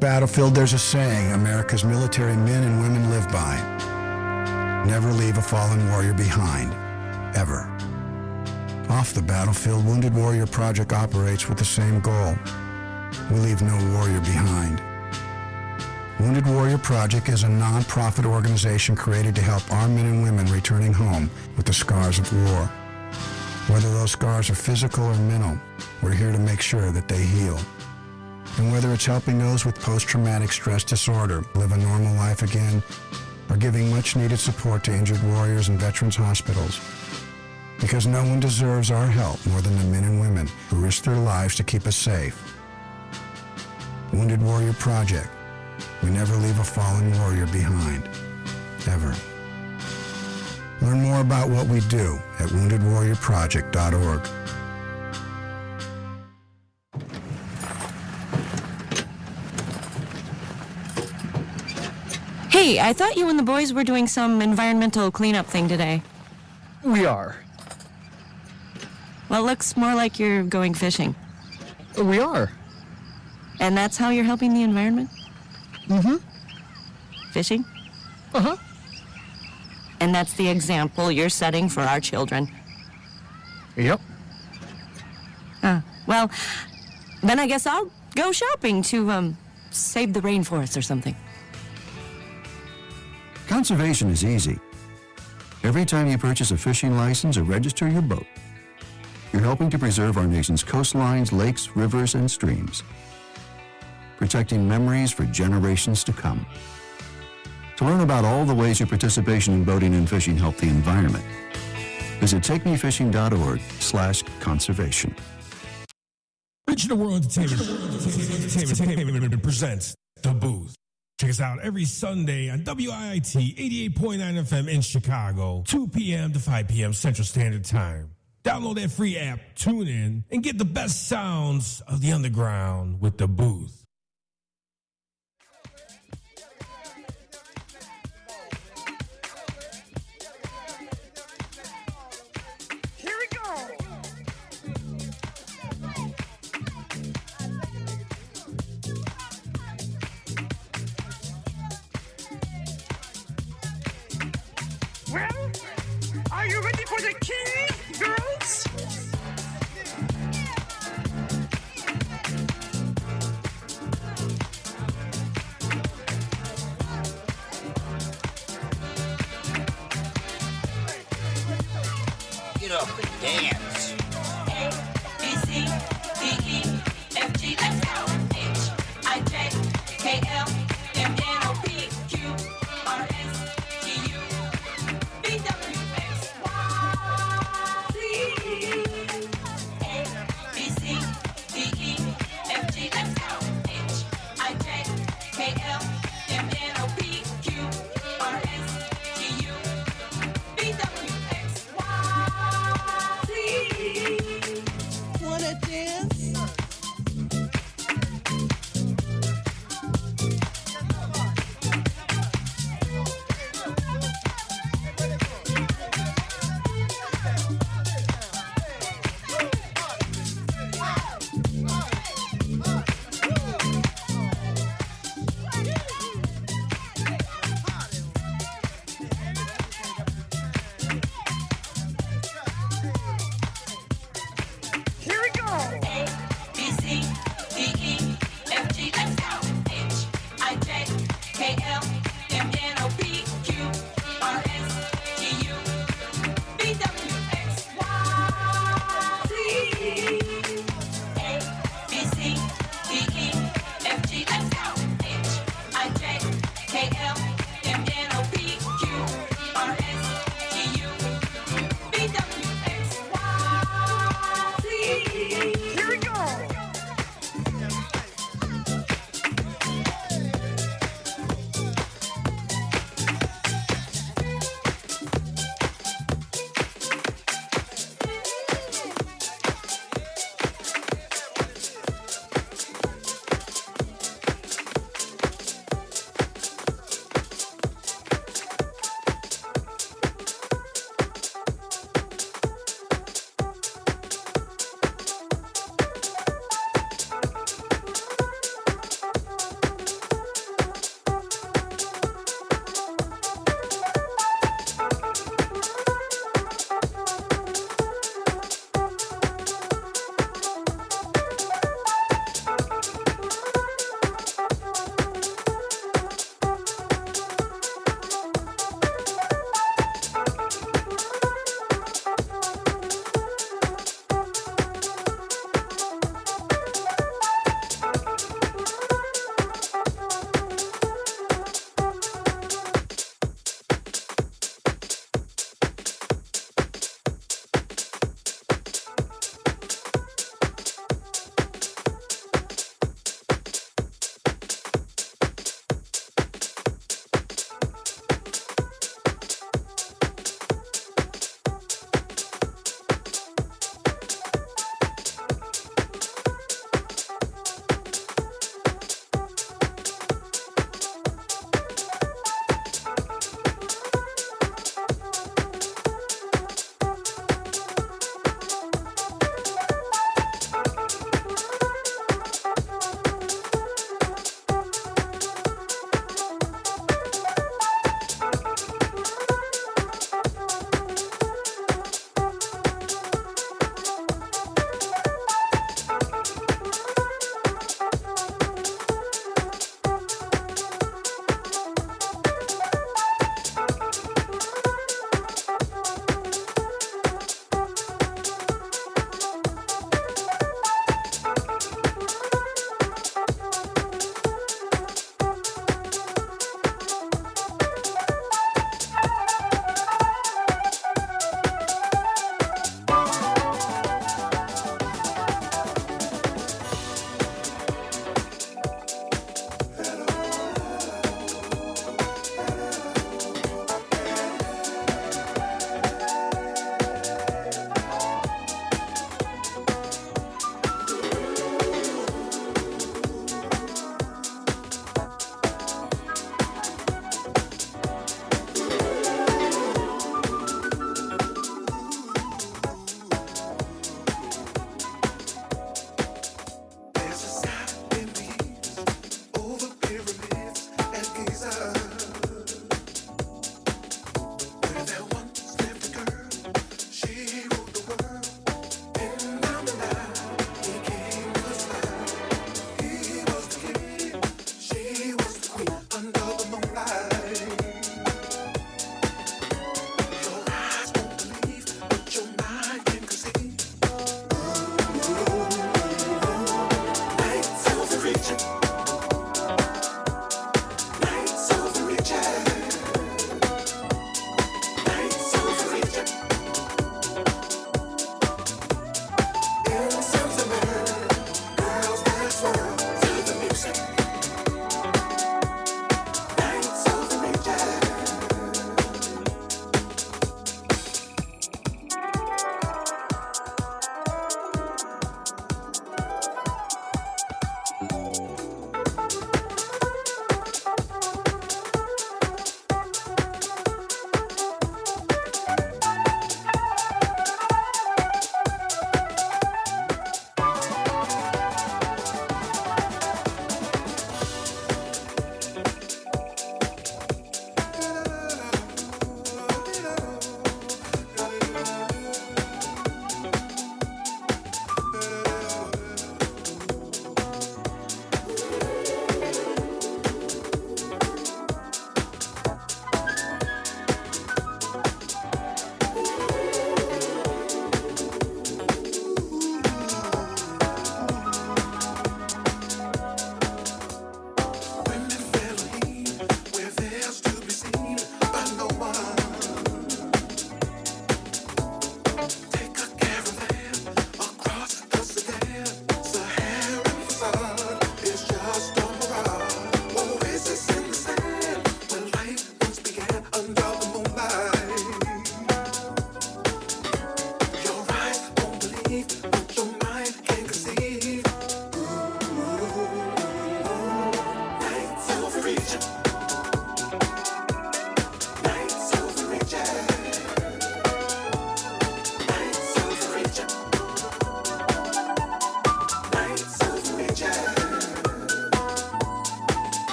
battlefield, there's a saying America's military men and women live by. Never leave a fallen warrior behind, ever. Off the battlefield, Wounded Warrior Project operates with the same goal. We leave no warrior behind. Wounded Warrior Project is a non-profit organization created to help our men and women returning home with the scars of war. Whether those scars are physical or mental, we're here to make sure that they heal. And whether it's helping those with post-traumatic stress disorder live a normal life again, or giving much-needed support to injured warriors in veterans' hospitals. Because no one deserves our help more than the men and women who risk their lives to keep us safe. Wounded Warrior Project. We never leave a fallen warrior behind, ever. Learn more about what we do at woundedwarriorproject.org. Hey, I thought you and the boys were doing some environmental cleanup thing today. We are. Well, it looks more like you're going fishing. We are. And that's how you're helping the environment? Mm-hmm. Fishing? Uh-huh. And that's the example you're setting for our children? Yep. Well, then I guess I'll go shopping to, save the rainforest or something. Conservation is easy. Every time you purchase a fishing license or register your boat, you're helping to preserve our nation's coastlines, lakes, rivers, and streams, protecting memories for generations to come. To learn about all the ways your participation in boating and fishing help the environment, visit takemefishing.org/conservation. Regional World Entertainment presents The Booth. Check us out every Sunday on WIIT 88.9 FM in Chicago, 2 p.m. to 5 p.m. Central Standard Time. Download that free app, tune in, and get the best sounds of the underground with The Booth. Well, are you ready for the key, girls? Get up and dance. A, B, C, D, E, F, G, let's go. H, I, J, K, L, M, N, O, P, Q, R, S, T, U, V, W, X, Y, Z. A, B, C, D, E, F, G, let's go. H, I, J, K, L, M, N, O, P, Q, R, S, T, U, V, W, X, Y, Z.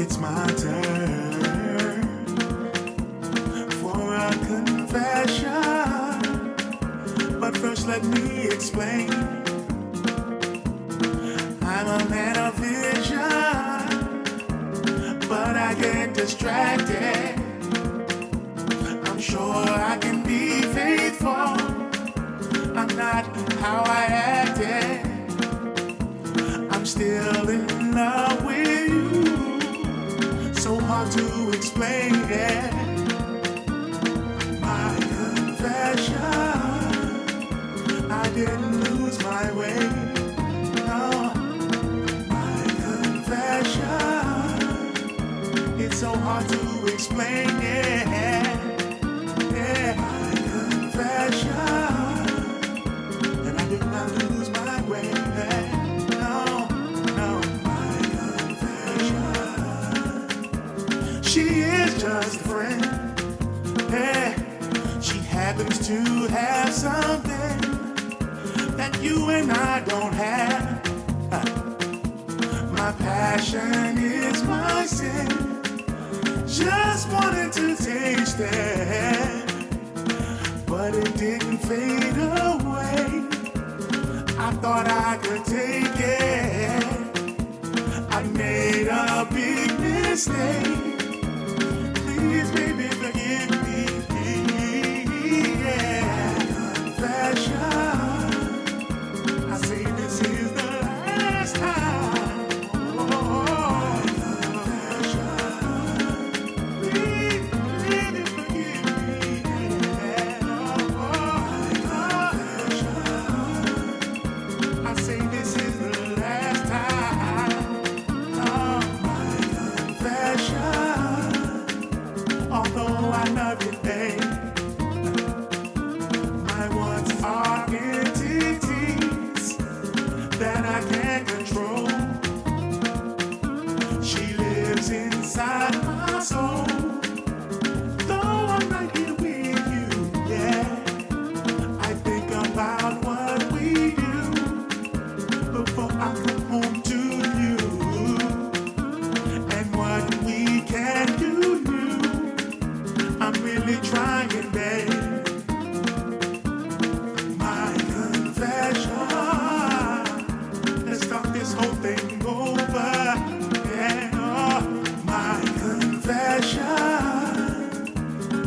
it's my turn for a confession. But first let me explain. I'm a man of vision, but I get distracted. I'm sure I can be faithful. I'm not how I acted. I'm still in love with you. So hard to explain it. My confession, I didn't lose my way. No, my confession, it's so hard to explain it. Yeah, my confession, and I did not lose my way. No, no, my confession. She is just a friend. Yeah, she happens to have something that you and I don't have. My passion is my sin. Just wanted to taste it, but it didn't fade away. I thought I could take it. I made a big mistake. Please, baby, forgive me. Yeah, confession. I say this is the last time. Oh, confession. Please, baby, forgive me. Yeah, confession. I say this is the last time. Oh, my confession. Although I love you, babe. My wants are entities that I can't control. She lives inside my soul. Though I'm right here with you, yeah. I think about what we do before I come home to you, and what we can do. I'm really trying, babe. My confession. Let's start this whole thing over. Yeah, oh, my confession.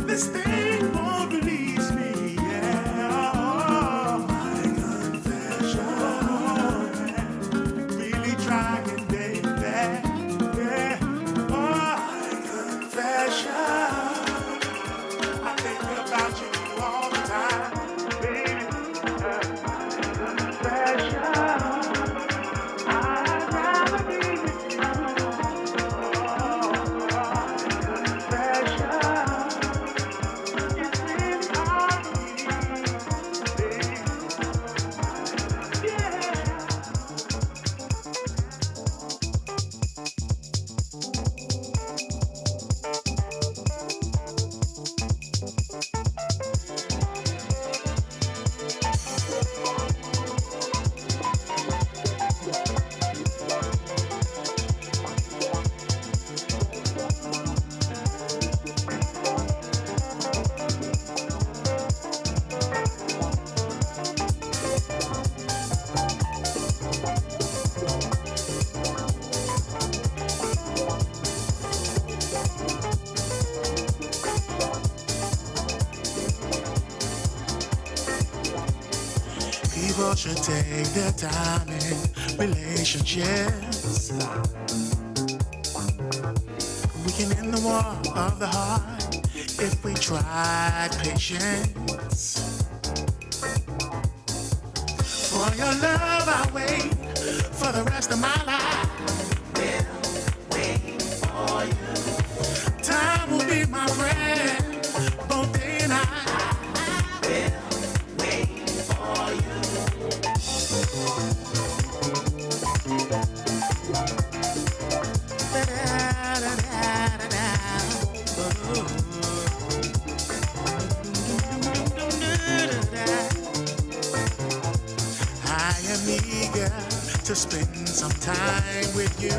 This thing won't release me. Yeah, oh, my confession. Really trying, baby. Yeah, oh, my confession. I think about you all the time, baby. Confession. I'd rather be with you. Confession. It's really hard for me, baby. Yeah. People should take their time in relationships. We can end the war of the heart if we try patience. For your love, I wait for the rest of my life. We'll wait for you. Time will be my friend, both day and night. We'll wait for you. I am eager to spend some time with you.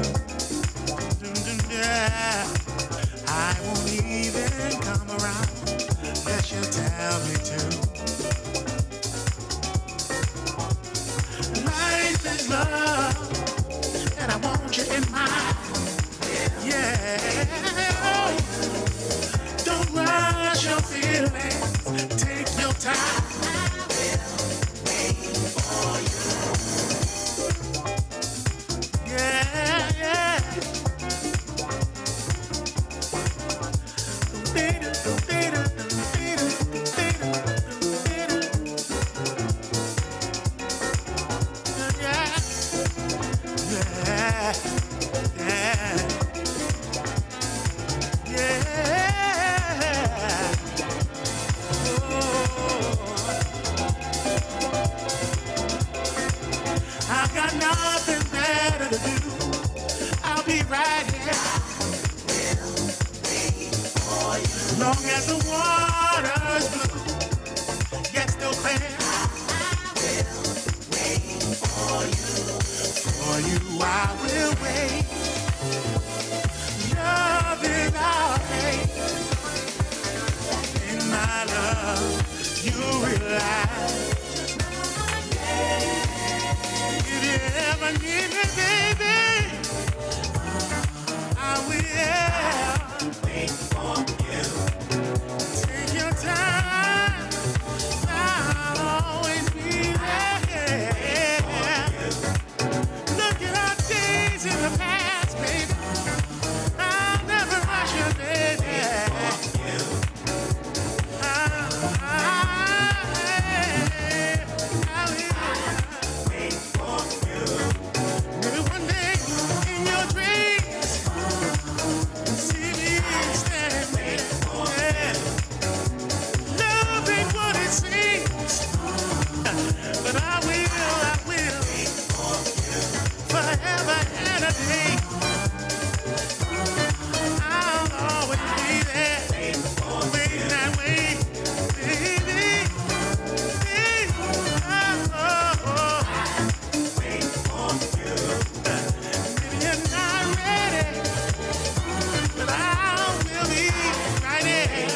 right here. Long as the water's blue, yet still clear. For you I will wait. Love is our hate. In my love, you realize. If you ever need me, baby, I will wait for you. Take your time, I'll always be there. Look at our days in the past, baby. I'll never rush you, baby. Maybe one day in your dreams, see me standing there. Love ain't what it seems, but I will, forever and a day. I'll always be there, waiting that way, baby. Maybe you're not ready, but I will be right there.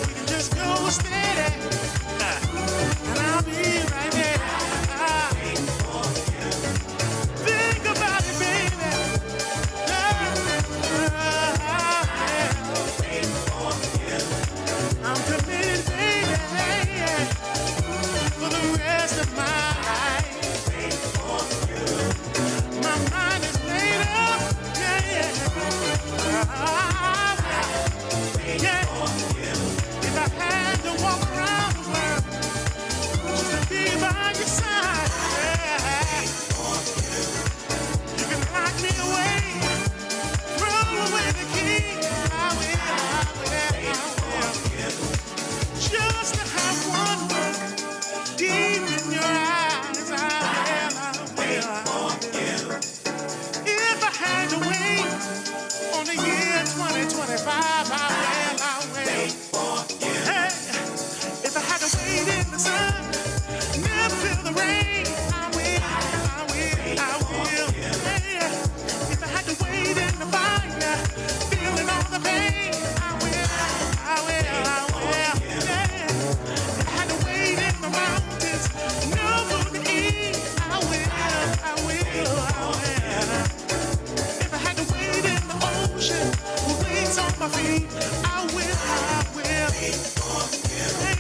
We can just go steady, and I'll be right there. Think about it, baby. I'm committed, baby, for the rest of my life. My mind is made up, yeah. If I had to walk around the world just to be by your side, you can lock me away, throw away the key. I will. Just to have one look deep in your eyes, I will. If I had to wait on the year 2025, I will. Hey, if I had to wait in the sun, never feel the rain, I will. Hey, if I had to wait in the fire, feeling all the pain, I will. Yeah. If I had to wait in the mountains, no food to eat, I will. If I had to wait in the ocean with weights on my feet, I will.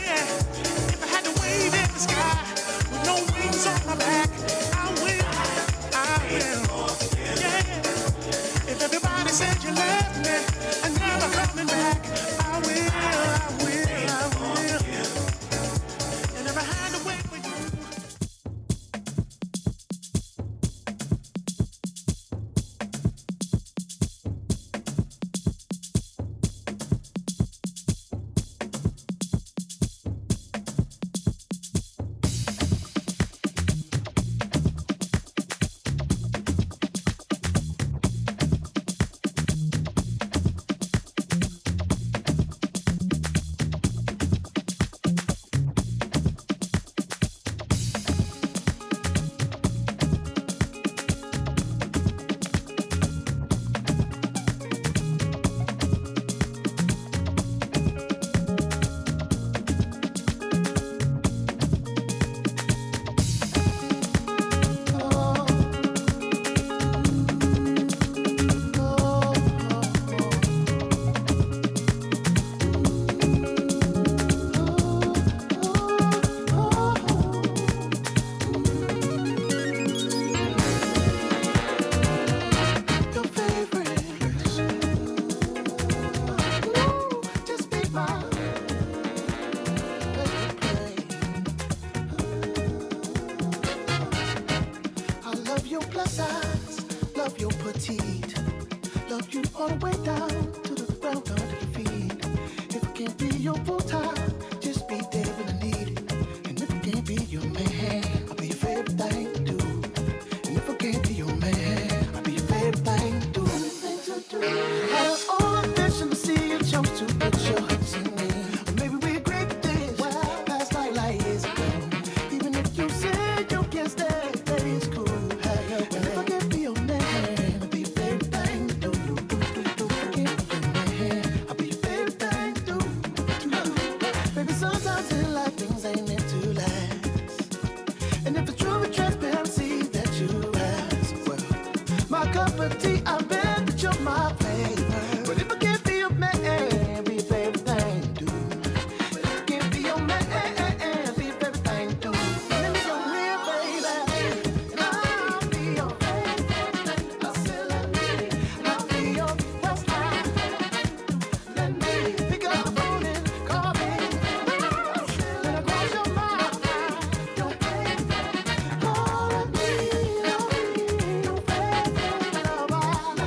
Yeah. If I had to wait in the sky with no wings on my back, I will. Yeah. If everybody said you left me and never coming back, I will. And if I had to wait for you. all the way down to the ground under your feet. If I can't be your full time, just be there when I need it. And if I can't be your man, I'll be your favorite thing to do. And if I can't be your man, I'll be your See, I bet that you're my favorite. But if I can't be your man, be your favorite thing to do. But if I can't be your man, be your favorite thing to do. Let me go here, baby. I'll be your favorite. I said, let me. I'll be your first time. Let me pick up the phone and call me. Let I cross your mind. Your favorite. Call me. Your favorite lover.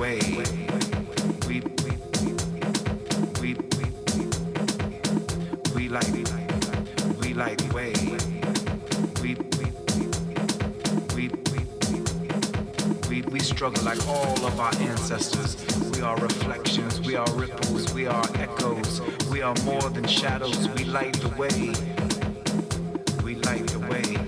way. We light the way. We struggle like all of our ancestors. We are reflections, we are ripples, we are echoes. We are more than shadows. We light the way. We light the way.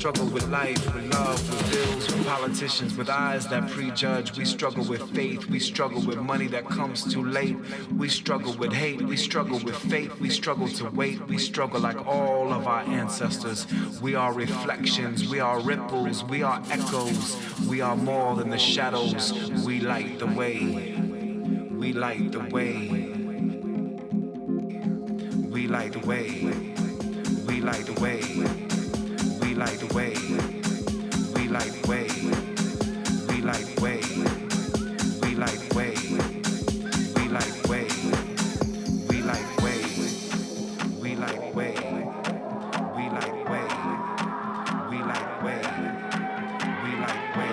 Struggle with life, with love, with bills, with politicians, with eyes that prejudge. We struggle with faith. We struggle with money that comes too late. We struggle with hate. We struggle with faith. We struggle to wait. We struggle like all of our ancestors. We are reflections. We are ripples. We are echoes. We are more than the shadows. We light the way. We light the way. We light the way. We light the way. We light the way. We light the way. We light the way. We light the way. We light the way. We light the way. We light the way. We light the way. We light the way. We light the way. We light the way. We light the way. We light the way. We light the way.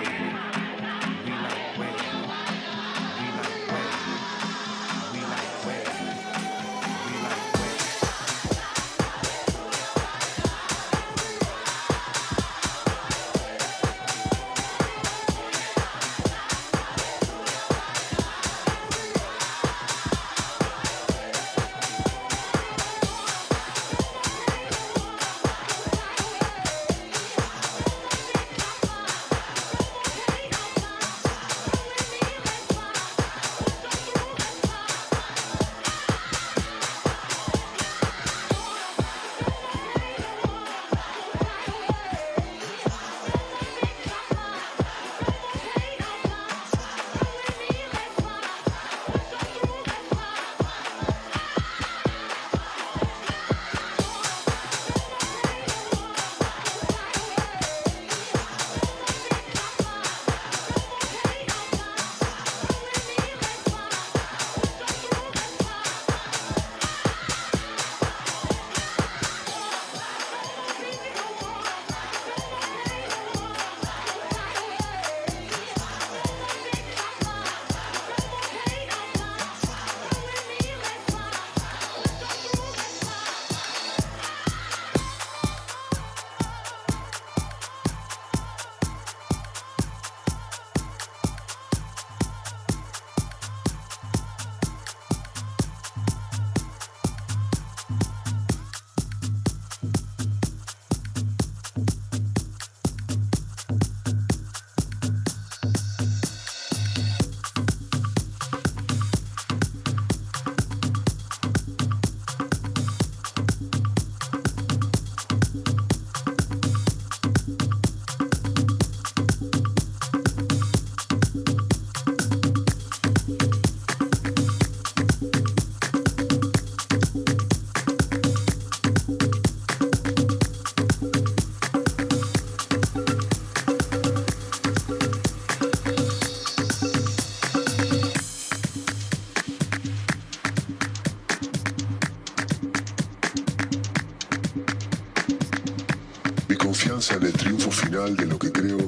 confianza en el triunfo final de lo que creo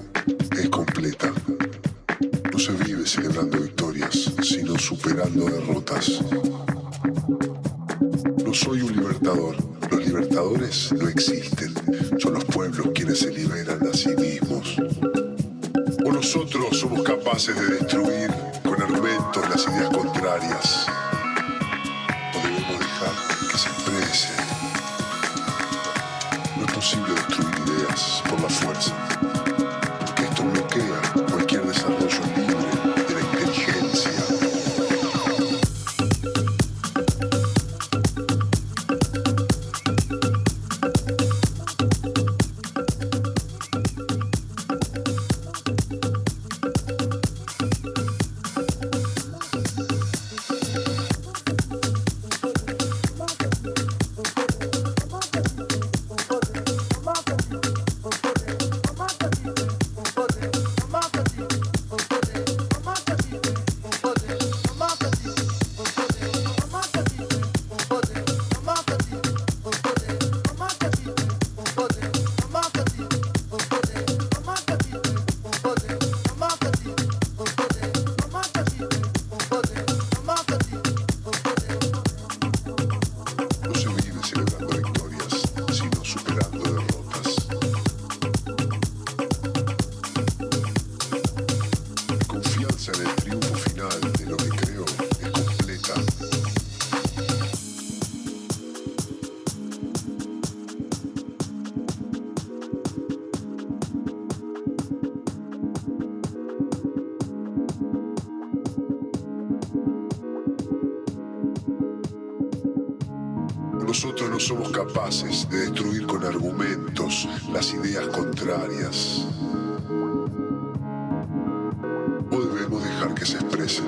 es completa. No se vive celebrando victorias, sino superando derrotas. No soy un libertador. Los libertadores no existen. Son los pueblos quienes se liberan a sí mismos. O nosotros somos capaces de destruir con argumentos las ideas contrarias. O debemos dejar que se expresen. No es posible destruir ideas por la fuerza, porque esto bloquea cualquier desarrollo libre de la inteligencia. Nosotros no somos capaces de destruir con argumentos las ideas contrarias. O debemos dejar que se expresen.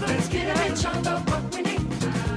Let's give each other what we need.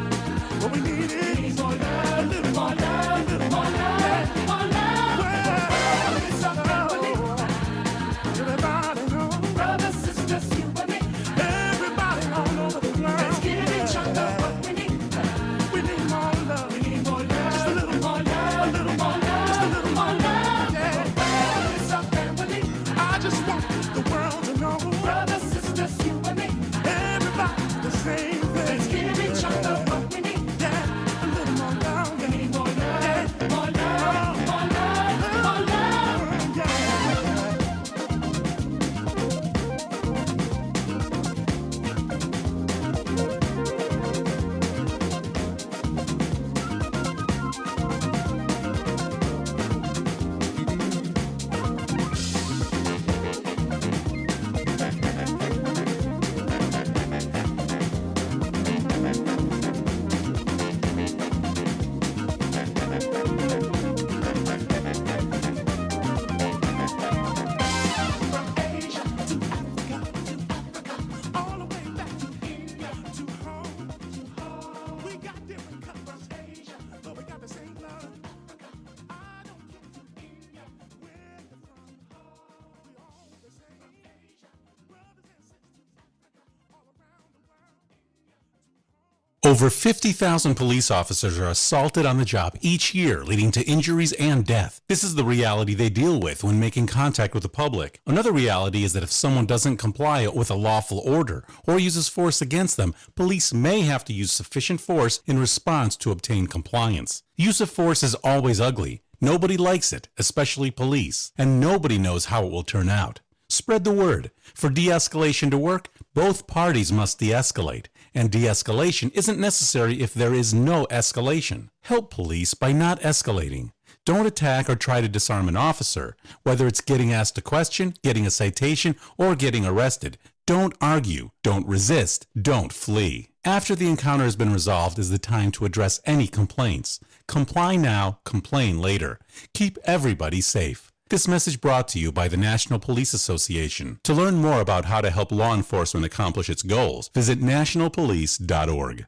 Over 50,000 police officers are assaulted on the job each year, leading to injuries and death. This is the reality they deal with when making contact with the public. Another reality is that if someone doesn't comply with a lawful order or uses force against them, police may have to use sufficient force in response to obtain compliance. Use of force is always ugly. Nobody likes it, especially police, and nobody knows how it will turn out. Spread the word. For de-escalation to work, both parties must de-escalate. And de-escalation isn't necessary if there is no escalation. Help police by not escalating. Don't attack or try to disarm an officer. Whether it's getting asked a question, getting a citation, or getting arrested, don't argue, don't resist, don't flee. After the encounter has been resolved is the time to address any complaints. Comply now, complain later. Keep everybody safe. This message brought to you by the National Police Association. To learn more about how to help law enforcement accomplish its goals, visit nationalpolice.org.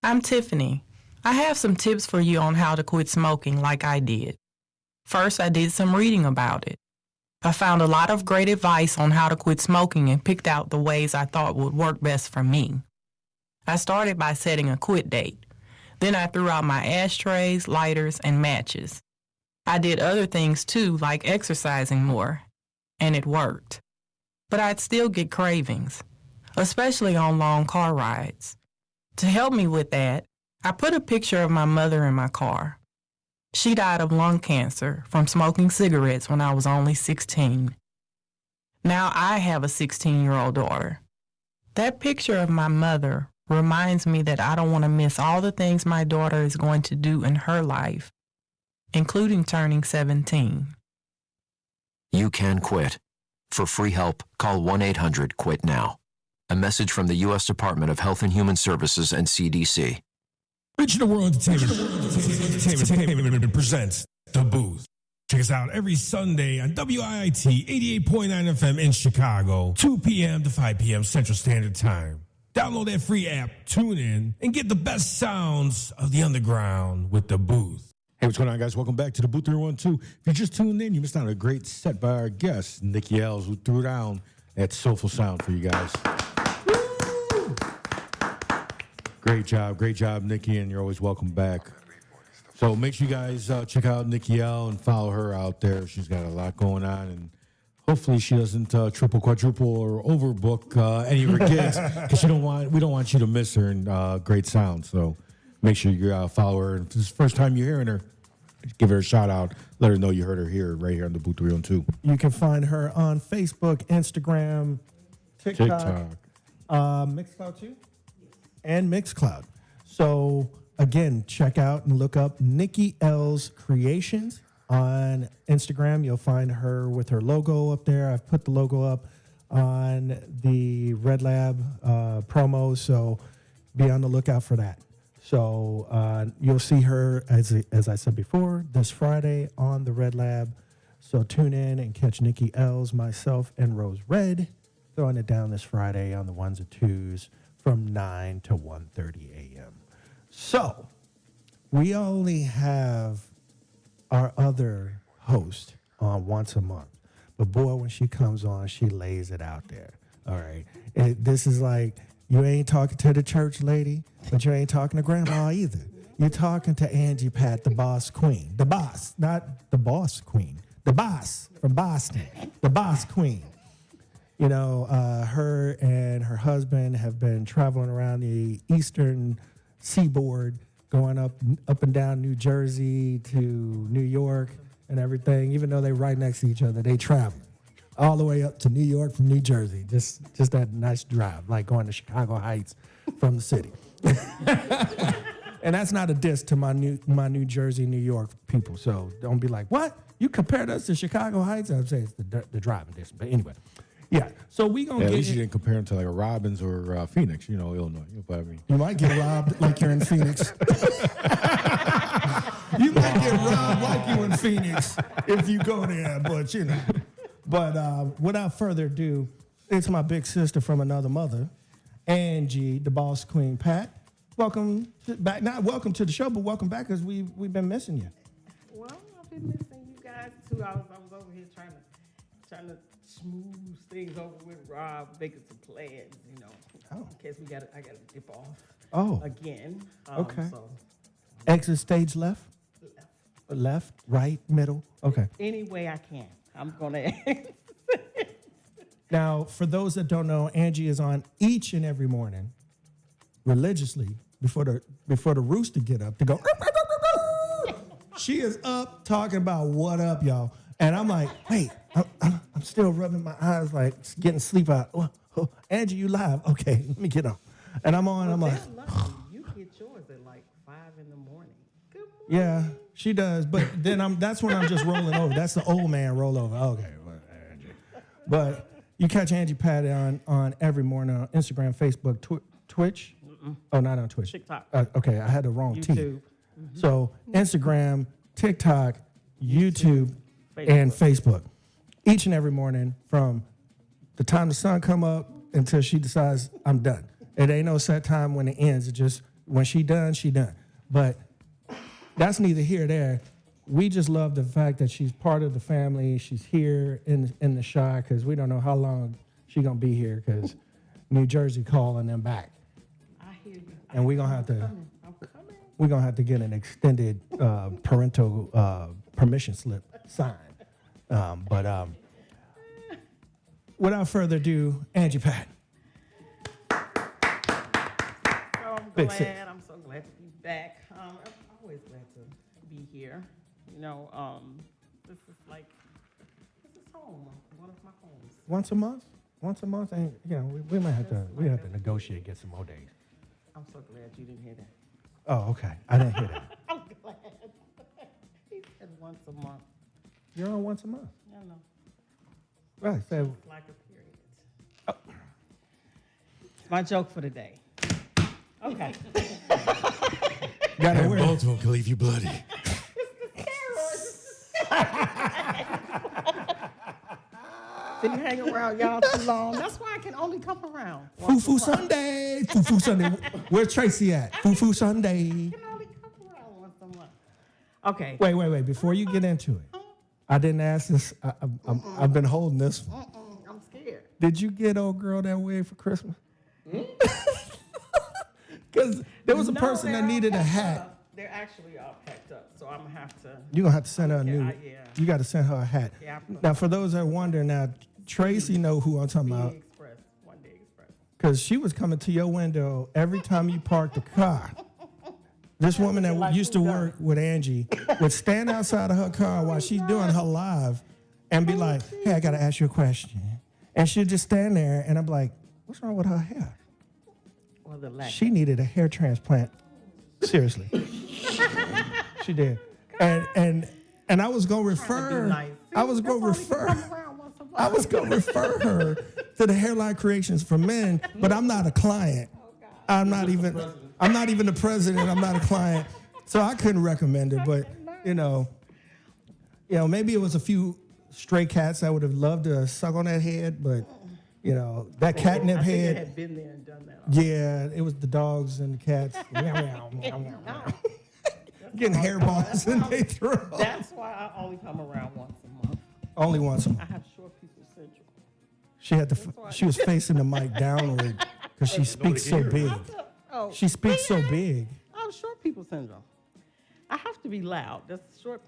I'm Tiffany. I have some tips for you on how to quit smoking like I did. First, I did some reading about it. I found a lot of great advice on how to quit smoking and picked out the ways I thought would work best for me. I started by setting a quit date. Then I threw out my ashtrays, lighters, and matches. I did other things too, like exercising more, and it worked. But I'd still get cravings, especially on long car rides. To help me with that, I put a picture of my mother in my car. She died of lung cancer from smoking cigarettes when I was only 16. Now I have a 16-year-old daughter. That picture of my mother reminds me that I don't want to miss all the things my daughter is going to do in her life, including turning 17. You can quit. For free help, call 1-800-QUIT-NOW. A message from the U.S. Department of Health and Human Services and CDC. Original World Entertainment presents The Booth. Check us out every Sunday on WIIT 88.9 FM in Chicago, 2 p.m. to 5 p.m. Central Standard Time. Download that free app, tune in, and get the best sounds of the underground with The Booth. Hey, what's going on, guys? Welcome back to the Booth 312. If you just tuned in, you missed out on a great set by our guest, Nikki L, who threw down that soulful sound for you guys. Woo! Great job, Nikki, and you're always welcome back. So make sure you guys check out Nikki L and follow her out there. She's got a lot going on, and hopefully she doesn't triple, quadruple, or overbook any of her gigs, because we don't want you to miss her and great sound. So make sure you follow her. If this is the first time you're hearing her, give her a shout out. Let her know you heard her here, right here on the Booth 312. You can find her on Facebook, Instagram, TikTok. Mixcloud too? And Mixcloud. So again, check out and look up Nikki L's Creations on Instagram. You'll find her with her logo up there. I've put the logo up on the Red Lab promo, so be on the lookout for that. So you'll see her, as I said before, this Friday on the Red Lab. So tune in and catch Nikki L's, myself, and Rose Red throwing it down this Friday on the ones and twos from 9 to 1:30 a.m. So we only have our other host on once a month. But boy, when she comes on, she lays it out there. All right. This is like, you ain't talking to the church lady, but you ain't talking to grandma either. You're talking to Angie Pat, the boss queen. The boss, not the boss queen. The boss from Boston. The boss queen. You know, her and her husband have been traveling around the eastern seaboard, going up and down New Jersey to New York and everything. Even though they're right next to each other, they travel all the way up to New York from New Jersey. Just that nice drive, like going to Chicago Heights from the city. And that's not a diss to my New Jersey, New York people. So don't be like, what? You compared us to Chicago Heights? I'd say it's the driving distance. But anyway, yeah. So we gonna at least you didn't compare them to like a Robbins or Phoenix, Illinois. You might get robbed like you're in Phoenix. You might get robbed like you in Phoenix if you go there, but But without further ado, it's my big sister from another mother, Angie, the boss queen Pat. Welcome back. Not welcome to the show, but welcome back, because we've been missing you. Well, I've been missing you guys too. I was over here trying to smooth things over with Rob, making some plans, you know, in case I gotta dip off again. Okay. So Exit stage left? Left, right, middle? Okay. any way I can, I'm gonna. Now, for those that don't know, Angie is on each and every morning, religiously, before the rooster get up to go. She is up talking about what up, y'all. And I'm like, wait, I'm still rubbing my eyes, like getting sleep out. Oh, Angie, you live? Okay, let me get on. And I'm on. I'm like, You get yours at like 5 in the morning. yeah, she does. But then that's when I'm just rolling over. That's the old man rollover. Okay, well, Angie. But you catch Angie Pat on every morning on Instagram, Facebook, Twitch. Oh, not on Twitch. TikTok. Okay, I had the wrong T. YouTube. So Instagram, TikTok, YouTube, and Facebook. Each and every morning from the time the sun come up until she decides I'm done. It ain't no set time when it ends. It's just when she done, she done. But that's neither here nor there. We just love the fact that she's part of the family. She's here in the Chi because we don't know how long she's going to be here because New Jersey calling them back. I hear you. And we're going to have to get an extended parental permission slip signed. But without further ado, Angie Pat. I'm so glad to be back. I'm always glad to be here. You know, this is home, one of my homes. Once a month, and you know, we might have to negotiate, get some more days. I'm so glad you didn't hear that. Oh, okay. I didn't hear that. I'm glad. He said once a month. You're on once a month. I know. Right. So Just like a period. Oh. My joke for the day. Okay. Gotta and wear both of them can leave you bloody. Didn't hang around y'all too long. That's why I can only come around. Foo-Foo Sunday. Foo-Foo Sunday. Where's Tracy at? Foo-Foo Sunday. Can only come around once a month. Okay. Wait. Before you get into it, I didn't ask this. I've been holding this one. I'm scared. Did you get old girl that wig for Christmas? Because there was a person that needed a hat. They're actually all packed up, so I'm going to have to. You're going to have to send her a new. Yeah. You got to send her a hat. Yeah, Now, for those that wonder, now, Tracy know who I'm talking about. One Day Express. Because she was coming to your window every time you parked the car. This woman that used to work with Angie would stand outside of her car while she's doing her live and be like, hey, I got to ask you a question. And she'd just stand there, and I'm like, what's wrong with her hair? Well, the lack. She needed a hair transplant. Seriously. She did. And I was going to refer her to the Hairline Creations for Men, but I'm not a client. I'm not even the president. I'm not a client. So I couldn't recommend it, but you know, maybe it was a few stray cats that would have loved to suck on that head, but you know, that catnip I think head. I had been there and done that. Yeah, it was the dogs and the cats. Getting hairballs in their throat. That's why I only come around once a month. Only once a month. I have short people syndrome. She was facing the mic downward because she speaks so big. She speaks so big. I have short people syndrome. I have to be loud. That's short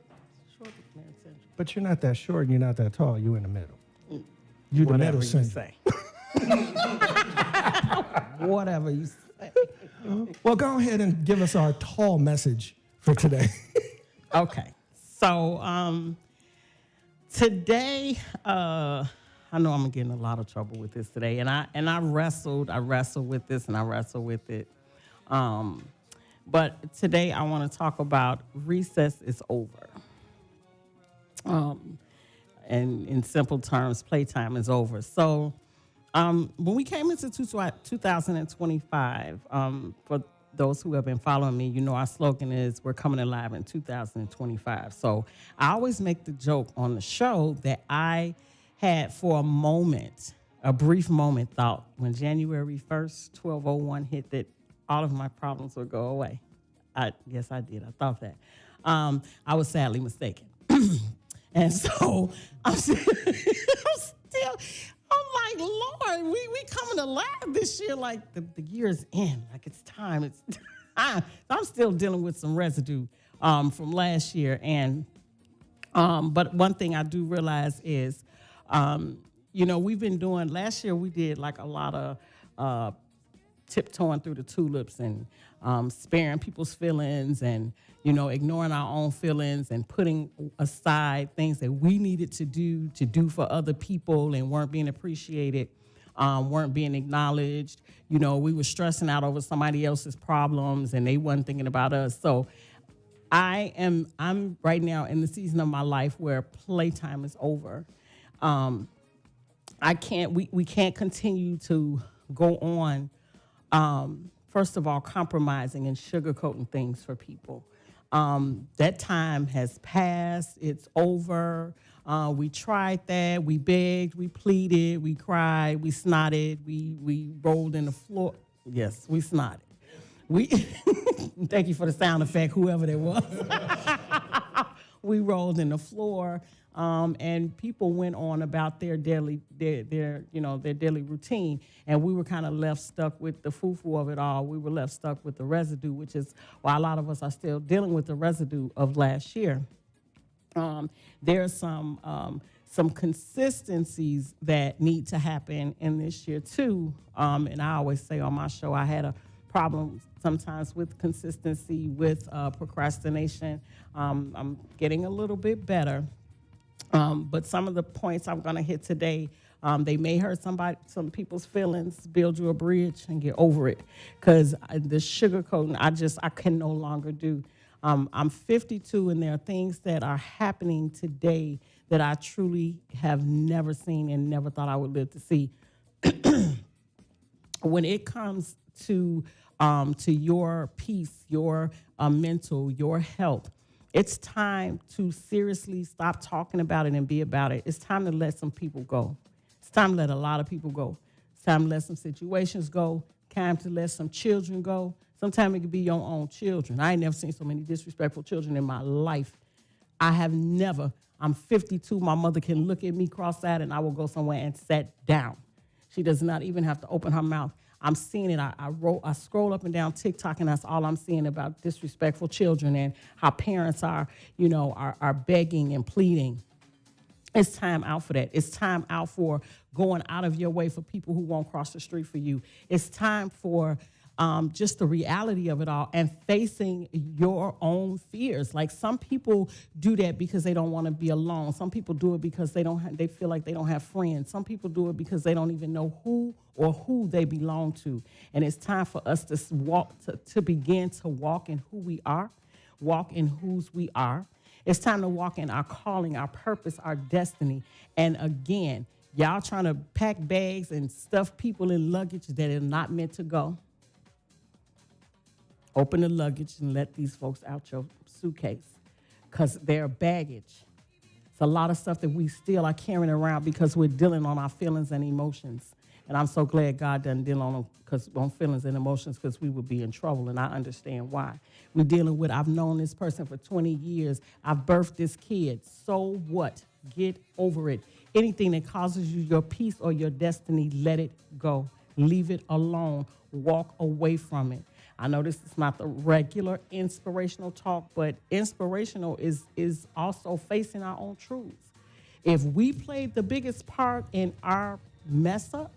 man syndrome. But you're not that short and you're not that tall. You're in the middle. You're the middle syndrome. Whatever you say. Well, go ahead and give us our tall message for today. Okay. So today, I know I'm getting a lot of trouble with this today, and I wrestled with this, and I wrestled with it. But today I want to talk about recess is over. And in simple terms, playtime is over. So when we came into 2025, for those who have been following me, you know our slogan is we're coming alive in 2025. So I always make the joke on the show that I had for a brief moment, thought when January 1st, 1201 hit that all of my problems would go away. Yes, I did. I thought that. I was sadly mistaken. And so I'm still to laugh this year. Like the year's in. Like it's time. It's time. I'm still dealing with some residue from last year. And but one thing I do realize is, we've been doing. Last year we did like a lot of tiptoeing through the tulips and sparing people's feelings and ignoring our own feelings and putting aside things that we needed to do for other people and weren't being appreciated, weren't being acknowledged. We were stressing out over somebody else's problems and they weren't thinking about us. So I'm right now in the season of my life where playtime is over. We can't continue to go on, first of all, compromising and sugarcoating things for people. That time has passed. It's over. We tried that. We begged. We pleaded. We cried. We snotted. We rolled in the floor. Yes, we snotted. Thank you for the sound effect, whoever that was. We rolled in the floor, and people went on about their daily routine, and we were kind of left stuck with the foo-foo of it all. We were left stuck with the residue, which is why a lot of us are still dealing with the residue of last year. There's some consistencies that need to happen in this year too, and I always say on my show I had a problem sometimes with consistency, with procrastination. I'm getting a little bit better. But some of the points I'm going to hit today, they may hurt some people's feelings, build you a bridge and get over it. Because the sugarcoating, I can no longer do. I'm 52 and there are things that are happening today that I truly have never seen and never thought I would live to see. When it comes to your peace, your mental, your health, it's time to seriously stop talking about it and be about it. It's time to let some people go. It's time to let a lot of people go. It's time to let some situations go. Time to let some children go. Sometimes it could be your own children. I ain't never seen so many disrespectful children in my life. I'm 52. My mother can look at me cross-eyed and I will go somewhere and sit down. She does not even have to open her mouth. I'm seeing it. I scroll up and down TikTok, and that's all I'm seeing about disrespectful children and how parents are begging and pleading. It's time out for that. It's time out for going out of your way for people who won't cross the street for you. It's time for just the reality of it all and facing your own fears. Like some people do that because they don't want to be alone. Some people do it because they feel like they don't have friends. Some people do it because they don't even know who they belong to. And it's time for us to begin to walk in who we are, walk in whose we are. It's time to walk in our calling, our purpose, our destiny. And again, y'all trying to pack bags and stuff people in luggage that are not meant to go. Open the luggage and let these folks out your suitcase because they're baggage. It's a lot of stuff that we still are carrying around because we're dealing on our feelings and emotions. And I'm so glad God doesn't deal on feelings and emotions because we would be in trouble, and I understand why. We're dealing with, I've known this person for 20 years. I've birthed this kid. So what? Get over it. Anything that causes you your peace or your destiny, let it go. Leave it alone. Walk away from it. I know this is not the regular inspirational talk, but inspirational is also facing our own truths. If we played the biggest part in our mess up,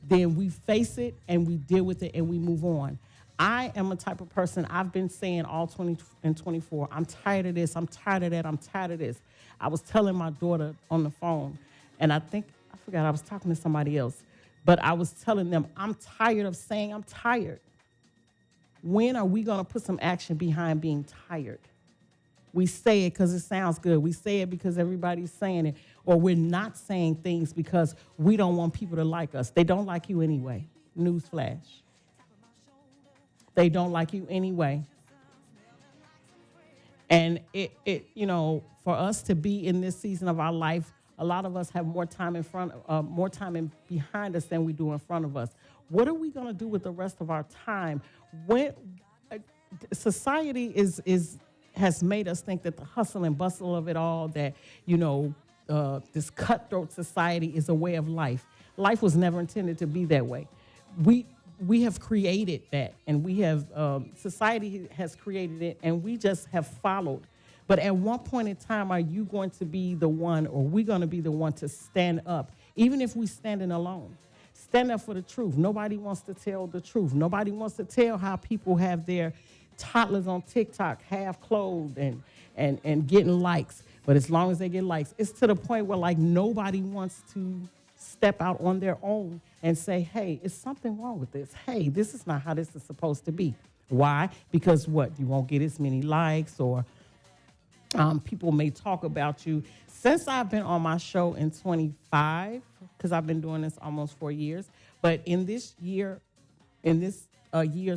then we face it and we deal with it and we move on. I am a type of person, I've been saying all 20 and 24, I'm tired of this, I'm tired of that, I'm tired of this. I was telling my daughter on the phone, and I forgot I was talking to somebody else, but I was telling them, I'm tired of saying I'm tired. When are we going to put some action behind being tired? We say it because it sounds good. We say it because everybody's saying it. Or we're not saying things because we don't want people to like us. They don't like you anyway. Newsflash. They don't like you anyway. And for us to be in this season of our life, a lot of us have more time behind us than we do in front of us. What are we going to do with the rest of our time? When society has made us think that the hustle and bustle of it all, that this cutthroat society is a way of life. Life was never intended to be that way. We have created that, and we have society has created it, and we just have followed. But at one point in time, are you going to be the one, or we going to be the one to stand up, even if we standing alone? Stand up for the truth. Nobody wants to tell the truth. Nobody wants to tell how people have their toddlers on TikTok half clothed and getting likes. But as long as they get likes, it's to the point where like nobody wants to step out on their own and say, hey, is something wrong with this? Hey, this is not how this is supposed to be. Why? Because what? You won't get as many likes, or people may talk about you. Since I've been on my show in 25, because I've been doing this almost 4 years, but in this year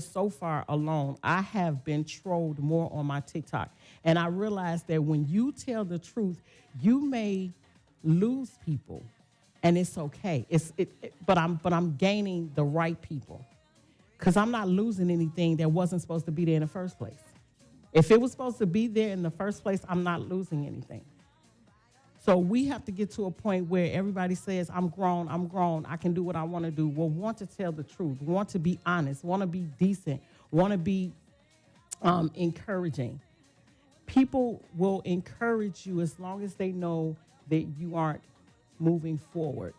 so far alone, I have been trolled more on my TikTok. And I realized that when you tell the truth, you may lose people, and it's okay. But I'm gaining the right people, because I'm not losing anything that wasn't supposed to be there in the first place. If it was supposed to be there in the first place, I'm not losing anything. So we have to get to a point where everybody says, I'm grown, I can do what I want to do. Well, want to tell the truth, want to be honest, want to be decent, want to be encouraging. People will encourage you as long as they know that you aren't moving forward,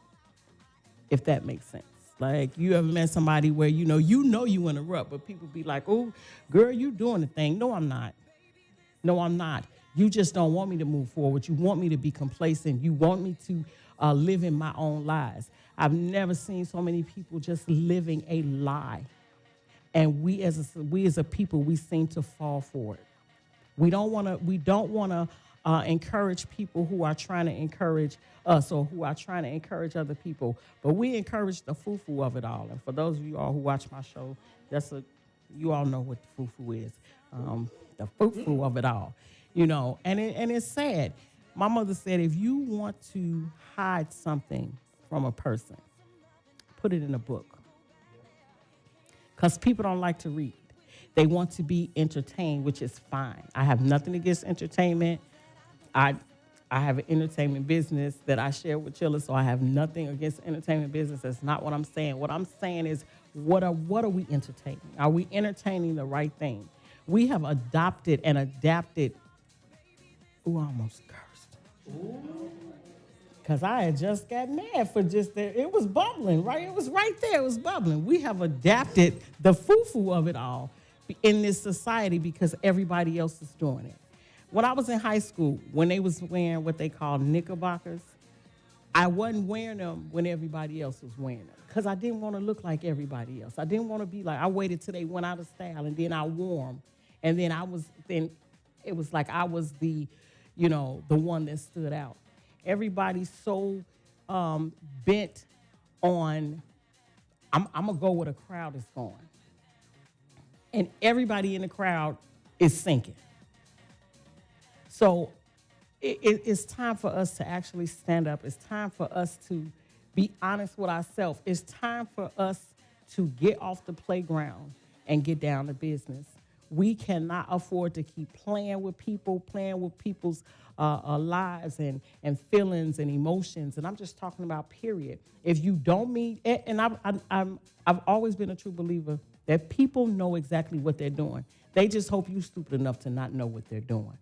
if that makes sense. Like, you ever met somebody where you know you in a rut, but people be like, oh, girl, you doing the thing. No, I'm not. No, I'm not. You just don't want me to move forward. You want me to be complacent. You want me to live in my own lies. I've never seen so many people just living a lie. And we as a people, we seem to fall for it. We don't want to encourage people who are trying to encourage us, or who are trying to encourage other people. But we encourage the foo-foo of it all. And for those of you all who watch my show, you all know what the foo-foo is. The foo-foo of it all. You know, and it's sad. My mother said, if you want to hide something from a person, put it in a book. Because people don't like to read. They want to be entertained, which is fine. I have nothing against entertainment. I have an entertainment business that I share with Chilla, so I have nothing against entertainment business. That's not what I'm saying. What I'm saying is, what are we entertaining? Are we entertaining the right thing? We have adopted and adapted. Ooh, I almost cursed. Because I had just got mad for just there. It was bubbling, right? It was right there. It was bubbling. We have adapted the foo-foo of it all in this society because everybody else is doing it. When I was in high school, when they was wearing what they call knickerbockers, I wasn't wearing them when everybody else was wearing them because I didn't want to look like everybody else. I didn't want to be like, I waited till they went out of style, and then I wore them. And then it was like I was the one that stood out. Everybody's so bent on, I'm going to go where the crowd is going. And everybody in the crowd is sinking. So it's time for us to actually stand up. It's time for us to be honest with ourselves. It's time for us to get off the playground and get down to business. We cannot afford to keep playing with people's lives and feelings and emotions. And I'm just talking about period. If you don't mean, and I've always been a true believer that people know exactly what they're doing. They just hope you're stupid enough to not know what they're doing.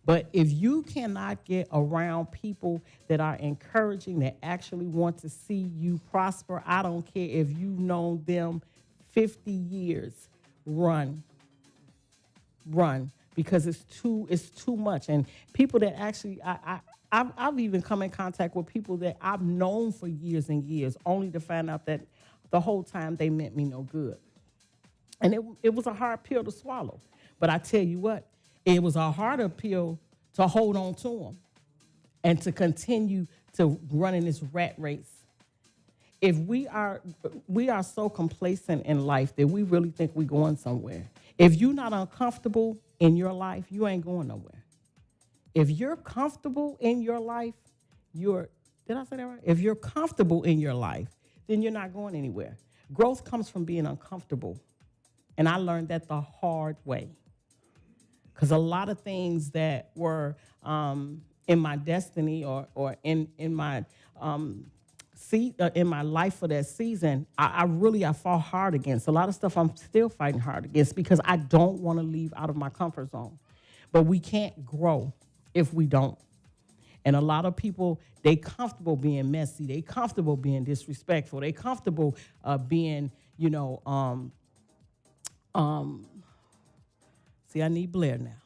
But if you cannot get around people that are encouraging, that actually want to see you prosper, I don't care if you've known them 50 years, run, because it's too much. And people that actually, I've even come in contact with people that I've known for years and years, only to find out that the whole time they meant me no good. And it was a hard pill to swallow. But I tell you what, it was a harder pill to hold on to them and to continue to run in this rat race. If we are so complacent in life that we really think we're going somewhere. If you're not uncomfortable in your life, you ain't going nowhere. If you're comfortable in your life, did I say that right? If you're comfortable in your life, then you're not going anywhere. Growth comes from being uncomfortable. And I learned that the hard way. Because a lot of things that were in my destiny or in my in my life for that season, I fought hard against. A lot of stuff I'm still fighting hard against because I don't want to leave out of my comfort zone. But we can't grow if we don't. And a lot of people, they comfortable being messy. They comfortable being disrespectful. They comfortable being, see, I need Blair now.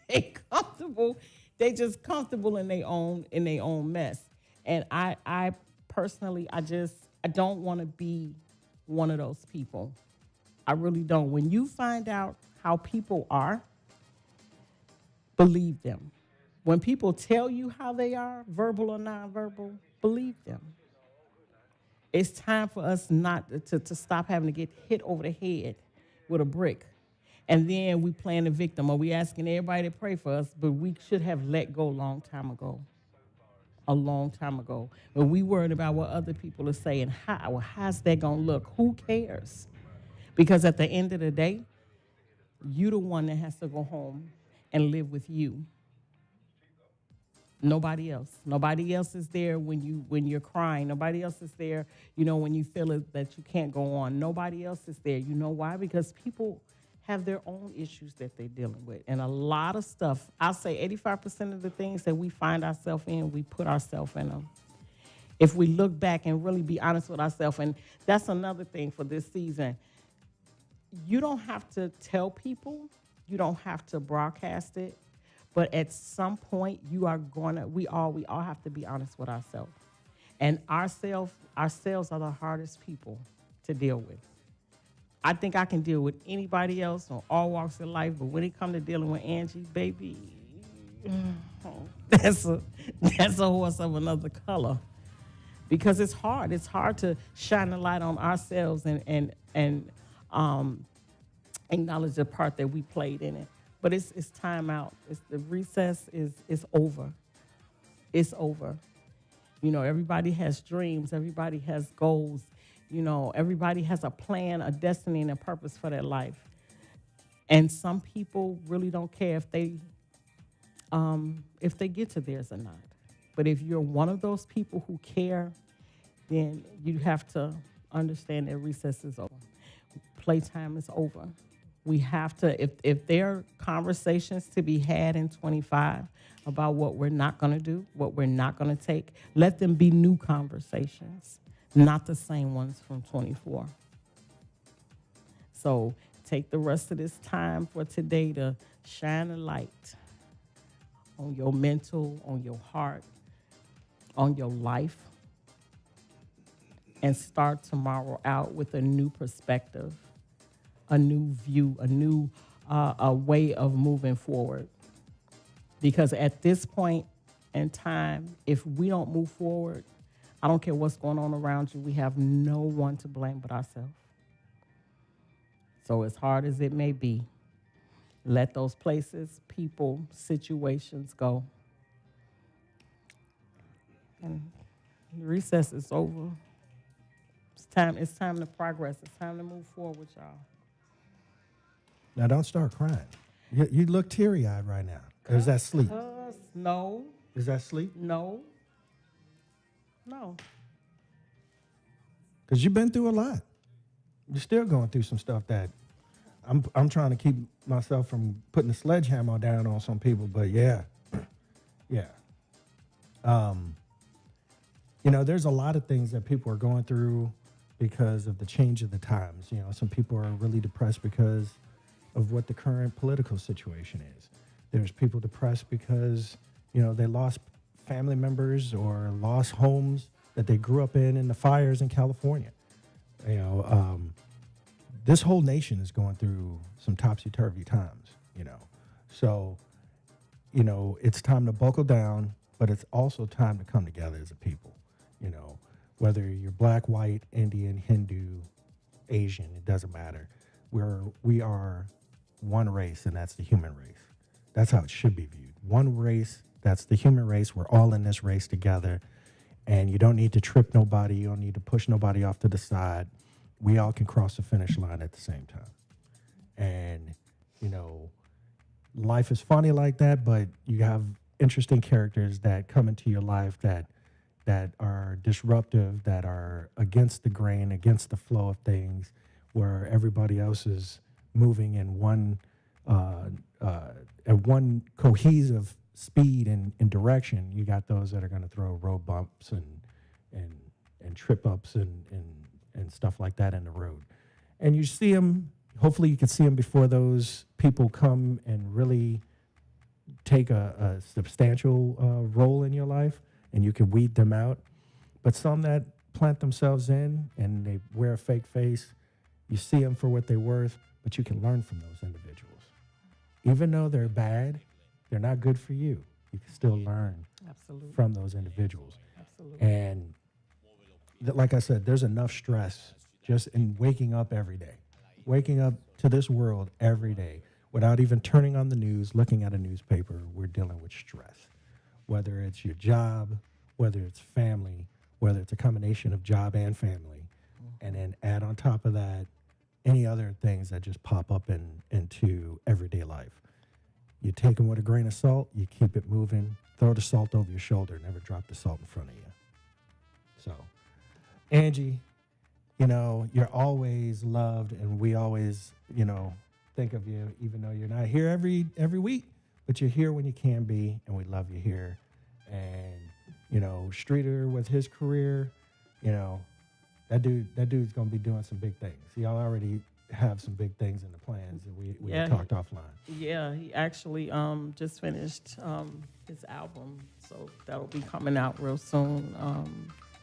They comfortable. They just comfortable in their own mess. And I personally, I don't want to be one of those people. I really don't. When you find out how people are, believe them. When people tell you how they are, verbal or nonverbal, believe them. It's time for us not to stop having to get hit over the head with a brick. And then we playing the victim, or we asking everybody to pray for us, but we should have let go a long time ago. But we worried about what other people are saying. How's that going to look? Who cares? Because at the end of the day, you the one that has to go home and live with you. Nobody else. Nobody else is there when you're crying. Nobody else is there, when you feel that you can't go on. Nobody else is there. You know why? Because people have their own issues that they're dealing with. And a lot of stuff, I'll say 85% of the things that we find ourselves in, we put ourselves in them. If we look back and really be honest with ourselves, and that's another thing for this season, you don't have to tell people, you don't have to broadcast it, but at some point we all have to be honest with ourselves. And ourselves are the hardest people to deal with. I think I can deal with anybody else on all walks of life, but when it comes to dealing with Angie, baby, that's a horse of another color. Because it's hard. It's hard to shine a light on ourselves and acknowledge the part that we played in it. But it's time out. The recess is over. It's over. Everybody has dreams. Everybody has goals. Everybody has a plan, a destiny, and a purpose for their life. And some people really don't care if they get to theirs or not. But if you're one of those people who care, then you have to understand that recess is over. Playtime is over. We have to, if there are conversations to be had in 25 about what we're not going to do, what we're not going to take, let them be new conversations. Not the same ones from 24. So take the rest of this time for today to shine a light on your mental, on your heart, on your life, and start tomorrow out with a new perspective, a new view, a new a way of moving forward. Because at this point in time, if we don't move forward, I don't care what's going on around you. We have no one to blame but ourselves. So as hard as it may be, let those places, people, situations go. And recess is over. It's time to progress. It's time to move forward, y'all. Now, don't start crying. You look teary-eyed right now. Or is that sleep? No. Is that sleep? No. Because you've been through a lot. You're still going through some stuff that I'm trying to keep myself from putting the sledgehammer down on some people. But yeah. There's a lot of things that people are going through because of the change of the times. Some people are really depressed because of what the current political situation is. There's people depressed because, they lost family members or lost homes that they grew up in the fires in California. This whole nation is going through some topsy-turvy times, So, it's time to buckle down, but it's also time to come together as a people, Whether you're black, white, Indian, Hindu, Asian, it doesn't matter. We are one race, and that's the human race. That's how it should be viewed. One race, that's the human race. We're all in this race together. And you don't need to trip nobody. You don't need to push nobody off to the side. We all can cross the finish line at the same time. And, life is funny like that, but you have interesting characters that come into your life that are disruptive, that are against the grain, against the flow of things, where everybody else is moving in one at one cohesive speed and direction. You got those that are going to throw road bumps and trip ups and stuff like that in the road. And you see them. Hopefully, you can see them before those people come and really take a substantial role in your life, and you can weed them out. But some that plant themselves in and they wear a fake face, you see them for what they're worth, but you can learn from those individuals. Even though they're bad, they're not good for you. You can still learn from those individuals. Absolutely. And like I said, there's enough stress just in waking up every day, waking up to this world every day without even turning on the news, looking at a newspaper. We're dealing with stress, whether it's your job, whether it's family, whether it's a combination of job and family, and then add on top of that any other things that just pop up into everyday life. You take them with a grain of salt, you keep it moving, throw the salt over your shoulder, never drop the salt in front of you. So, Angie, you know, you're always loved, and we always, you know, think of you, even though you're not here every week, but you're here when you can be, and we love you here. And, you know, Streeter with his career, you know, that dude's gonna be doing some big things. He already have some big things in the plans that we had talked offline. Yeah, he actually just finished his album, so that'll be coming out real soon.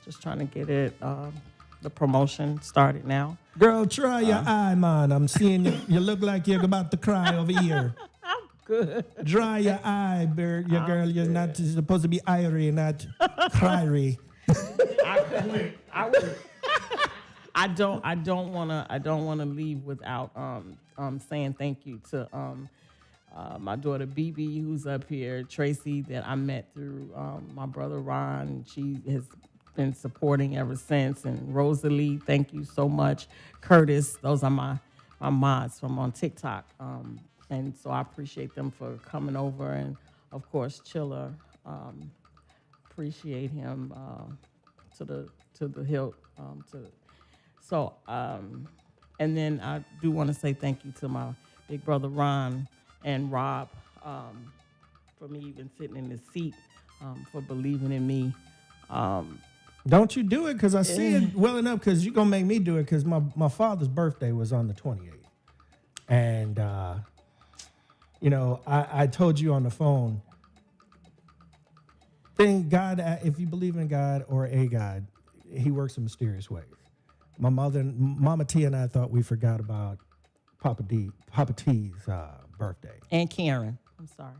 Just trying to get it, the promotion started now. Girl, try your eye, man. I'm seeing you look like you're about to cry over here. I'm good. Dry your eye, bird. Your girl, you're not supposed to be irie, not cryery. I don't wanna leave without saying thank you to my daughter BB, who's up here, Tracy, that I met through my brother Ron. She has been supporting ever since, and Rosalie, thank you so much. Curtis, those are my mods from on TikTok, and so I appreciate them for coming over, and of course Chiller, appreciate him to the hilt. So, and then I do want to say thank you to my big brother Ron and Rob for me even sitting in the seat, for believing in me. Don't you do it, because I see it well enough, because you're going to make me do it, because my father's birthday was on the 28th. And, you know, I told you on the phone, thank God, if you believe in God or a God, he works in mysterious ways. My mother, Mama T, and I thought we forgot about Papa T's birthday. And Karen. I'm sorry.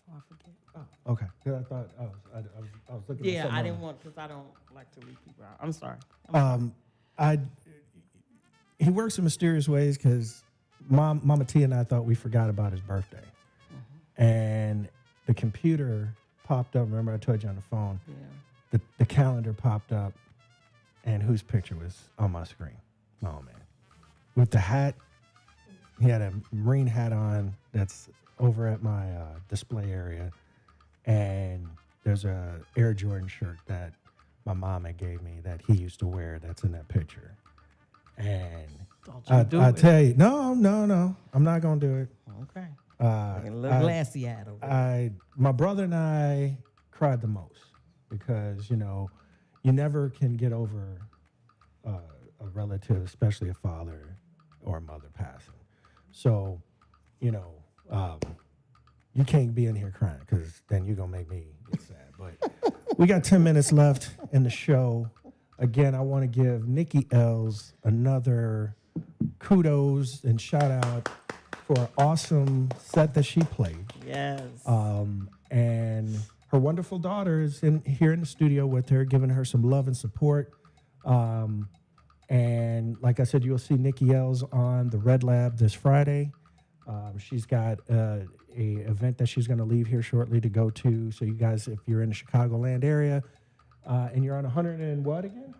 Oh, I forget. Oh, okay. I thought I was looking. Yeah, at I didn't want, because I don't like to leave people out. I'm sorry. He works in mysterious ways, because Mama T and I thought we forgot about his birthday, and the computer popped up. Remember, I told you on the phone. Yeah. The calendar popped up, and whose picture was on my screen? Oh man, with the hat. He had a Marine hat on that's over at my display area, and there's a Air Jordan shirt that my mom had gave me that he used to wear that's in that picture. And I tell you, no, I'm not gonna do it. Okay. A little glassy eyed over. My brother and I cried the most, because, you know, you never can get over a relative, especially a father or a mother passing. So, you know, you can't be in here crying, because then you're going to make me get sad. But we got 10 minutes left in the show. Again, I want to give Nikki L's another kudos and shout out for an awesome set that she played. Yes. And her wonderful daughter is here in the studio with her, giving her some love and support. And like I said, you'll see Nikki L's on the Red Lab this Friday. She's got a event that she's going to leave here shortly to go to. So you guys, if you're in the Chicagoland area, and you're on 100 and what again?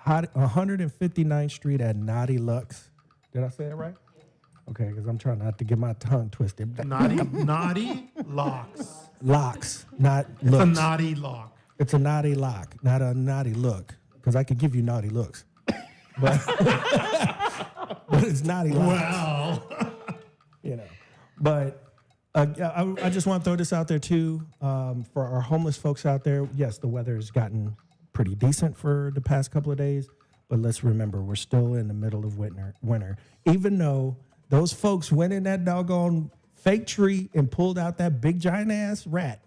159th Street at Naughty Lux. Did I say that right? Okay, because I'm trying not to get my tongue twisted. Naughty locks. Locks, not It's looks. a naughty lock. It's a naughty lock, not a naughty look. Because I could give you naughty looks. But, but it's naughty locks. Wow. You know. But I just want to throw this out there too. For our homeless folks out there, yes, the weather has gotten pretty decent for the past couple of days. But let's remember, we're still in the middle of winter. Even though those folks went in that doggone fake tree and pulled out that big giant ass rat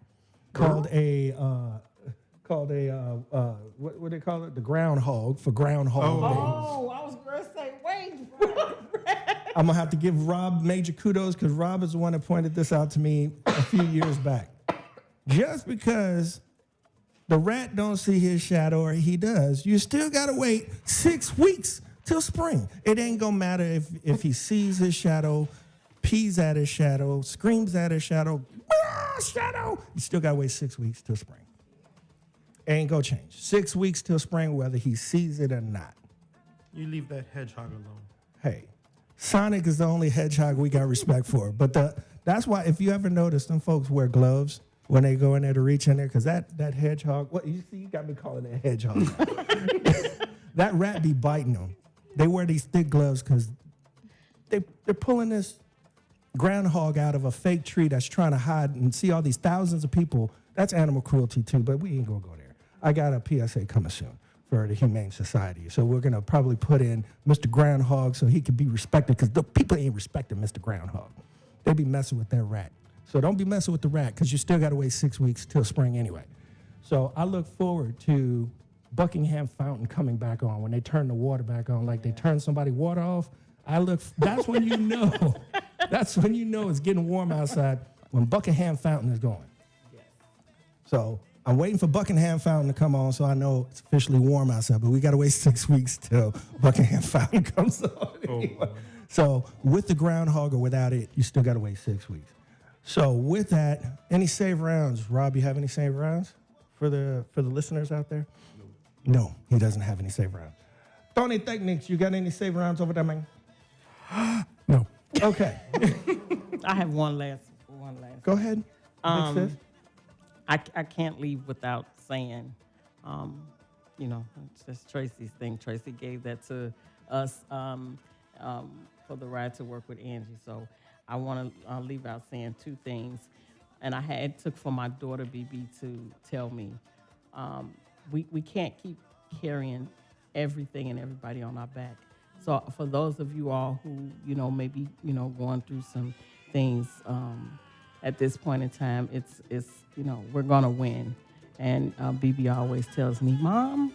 called a what do they call it? The groundhog for Groundhog Day. Oh, I was going to say, wait. I'm going to have to give Rob major kudos because Rob is the one that pointed this out to me a few years back. Just because the rat don't see his shadow or he does, you still got to wait 6 weeks till spring. It ain't going to matter if he sees his shadow, pees at his shadow, screams at his shadow, shadow. You still got to wait 6 weeks till spring. Ain't gonna change. 6 weeks till spring, whether he sees it or not. You leave that hedgehog alone. Hey, Sonic is the only hedgehog we got respect for. But that's why, if you ever notice, them folks wear gloves when they go in there to reach in there, because that hedgehog, what you see, you got me calling it a hedgehog. That rat be biting them. They wear these thick gloves because they're pulling this groundhog out of a fake tree that's trying to hide and see all these thousands of people. That's animal cruelty too, but we ain't gonna go there. I got a PSA coming soon for the Humane Society. So we're gonna probably put in Mr. Groundhog so he can be respected, because the people ain't respecting Mr. Groundhog. They be messing with that rat. So don't be messing with the rat, because you still gotta wait 6 weeks till spring anyway. So I look forward to Buckingham Fountain coming back on. When they turn the water back on, like they turn somebody water off, that's when you know. That's when you know it's getting warm outside, when Buckingham Fountain is going. So I'm waiting for Buckingham Fountain to come on so I know it's officially warm outside, but we got to wait 6 weeks till Buckingham Fountain comes on. Anyway. So with the groundhog or without it, you still got to wait 6 weeks. So with that, any save rounds? Rob, you have any save rounds for the listeners out there? No, he doesn't have any save rounds. Tony Technics, you got any save rounds over there, man? No. Okay. I have one last. Go ahead. Fix this. I can't leave without saying, it's just Tracy's thing. Tracy gave that to us for the ride to work with Angie. So I want to leave out saying two things. And it took for my daughter, BB, to tell me, we can't keep carrying everything and everybody on our back. So for those of you all who, maybe, going through some things, at this point in time, it's we're gonna win, and BB always tells me, "Mom,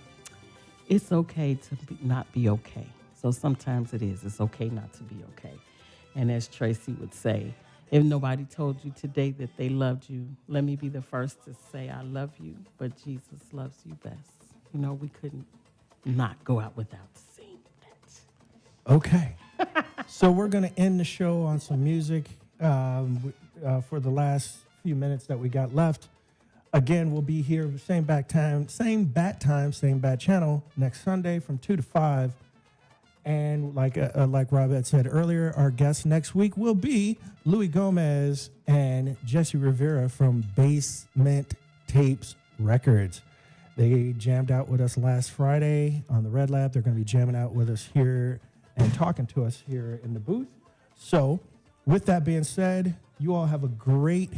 it's okay to not be okay." So sometimes it is. It's okay not to be okay. And as Tracy would say, if nobody told you today that they loved you, let me be the first to say I love you, but Jesus loves you best. We couldn't not go out without saying that. Okay. So we're gonna end the show on some music. For the last few minutes that we got left. Again, we'll be here same bat time, same bat channel next Sunday from 2 to 5. And like Rob had said earlier, our guests next week will be Louis Gomez and Jesse Rivera from Basement Tapes Records. They jammed out with us last Friday on the Red Lab. They're going to be jamming out with us here and talking to us here in the booth. So with that being said, you all have a great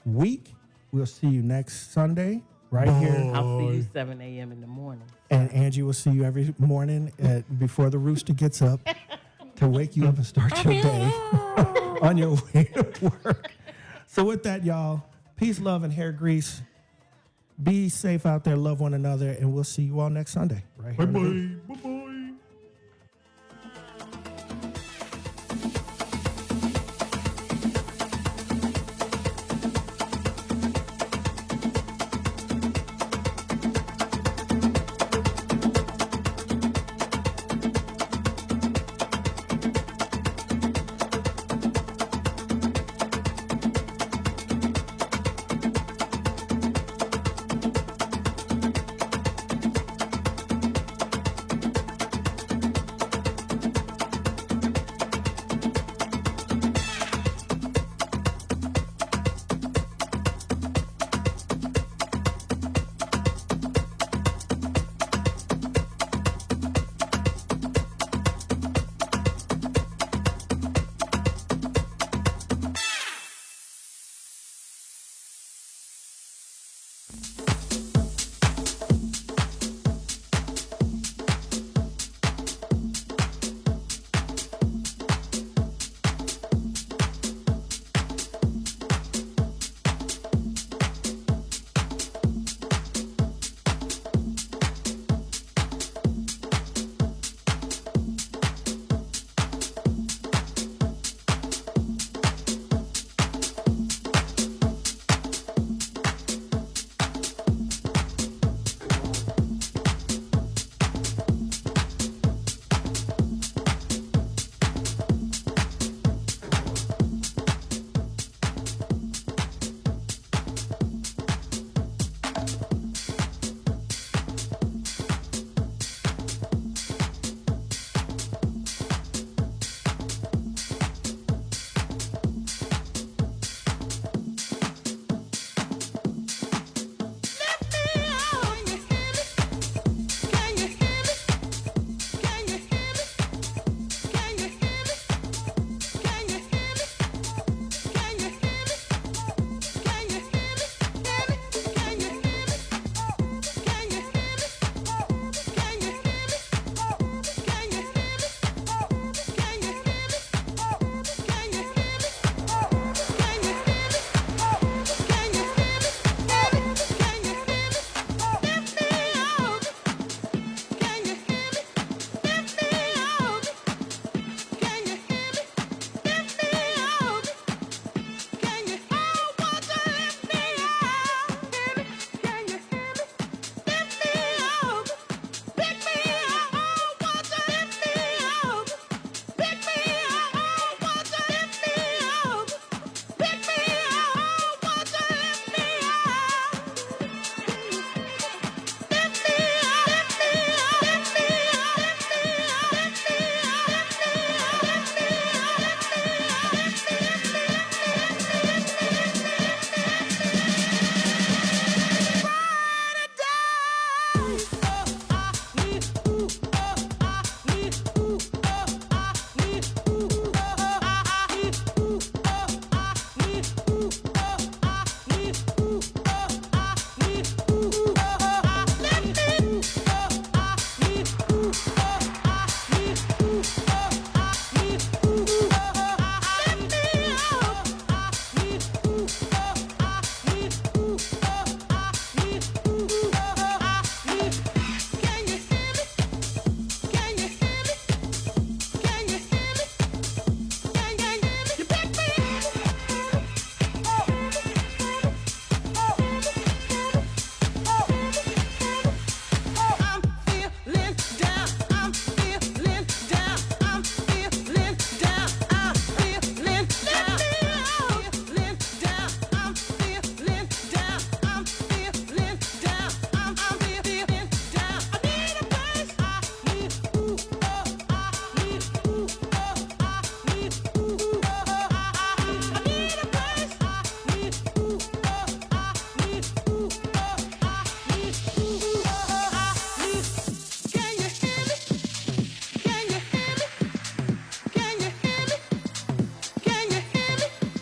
week. We'll see you next Sunday right here. I'll see you 7 a.m. in the morning. And Angie will see you every morning before the rooster gets up to wake you up and start your day on your way to work. So with that, y'all, peace, love, and hair grease. Be safe out there. Love one another. And we'll see you all next Sunday. Right here. Bye-bye.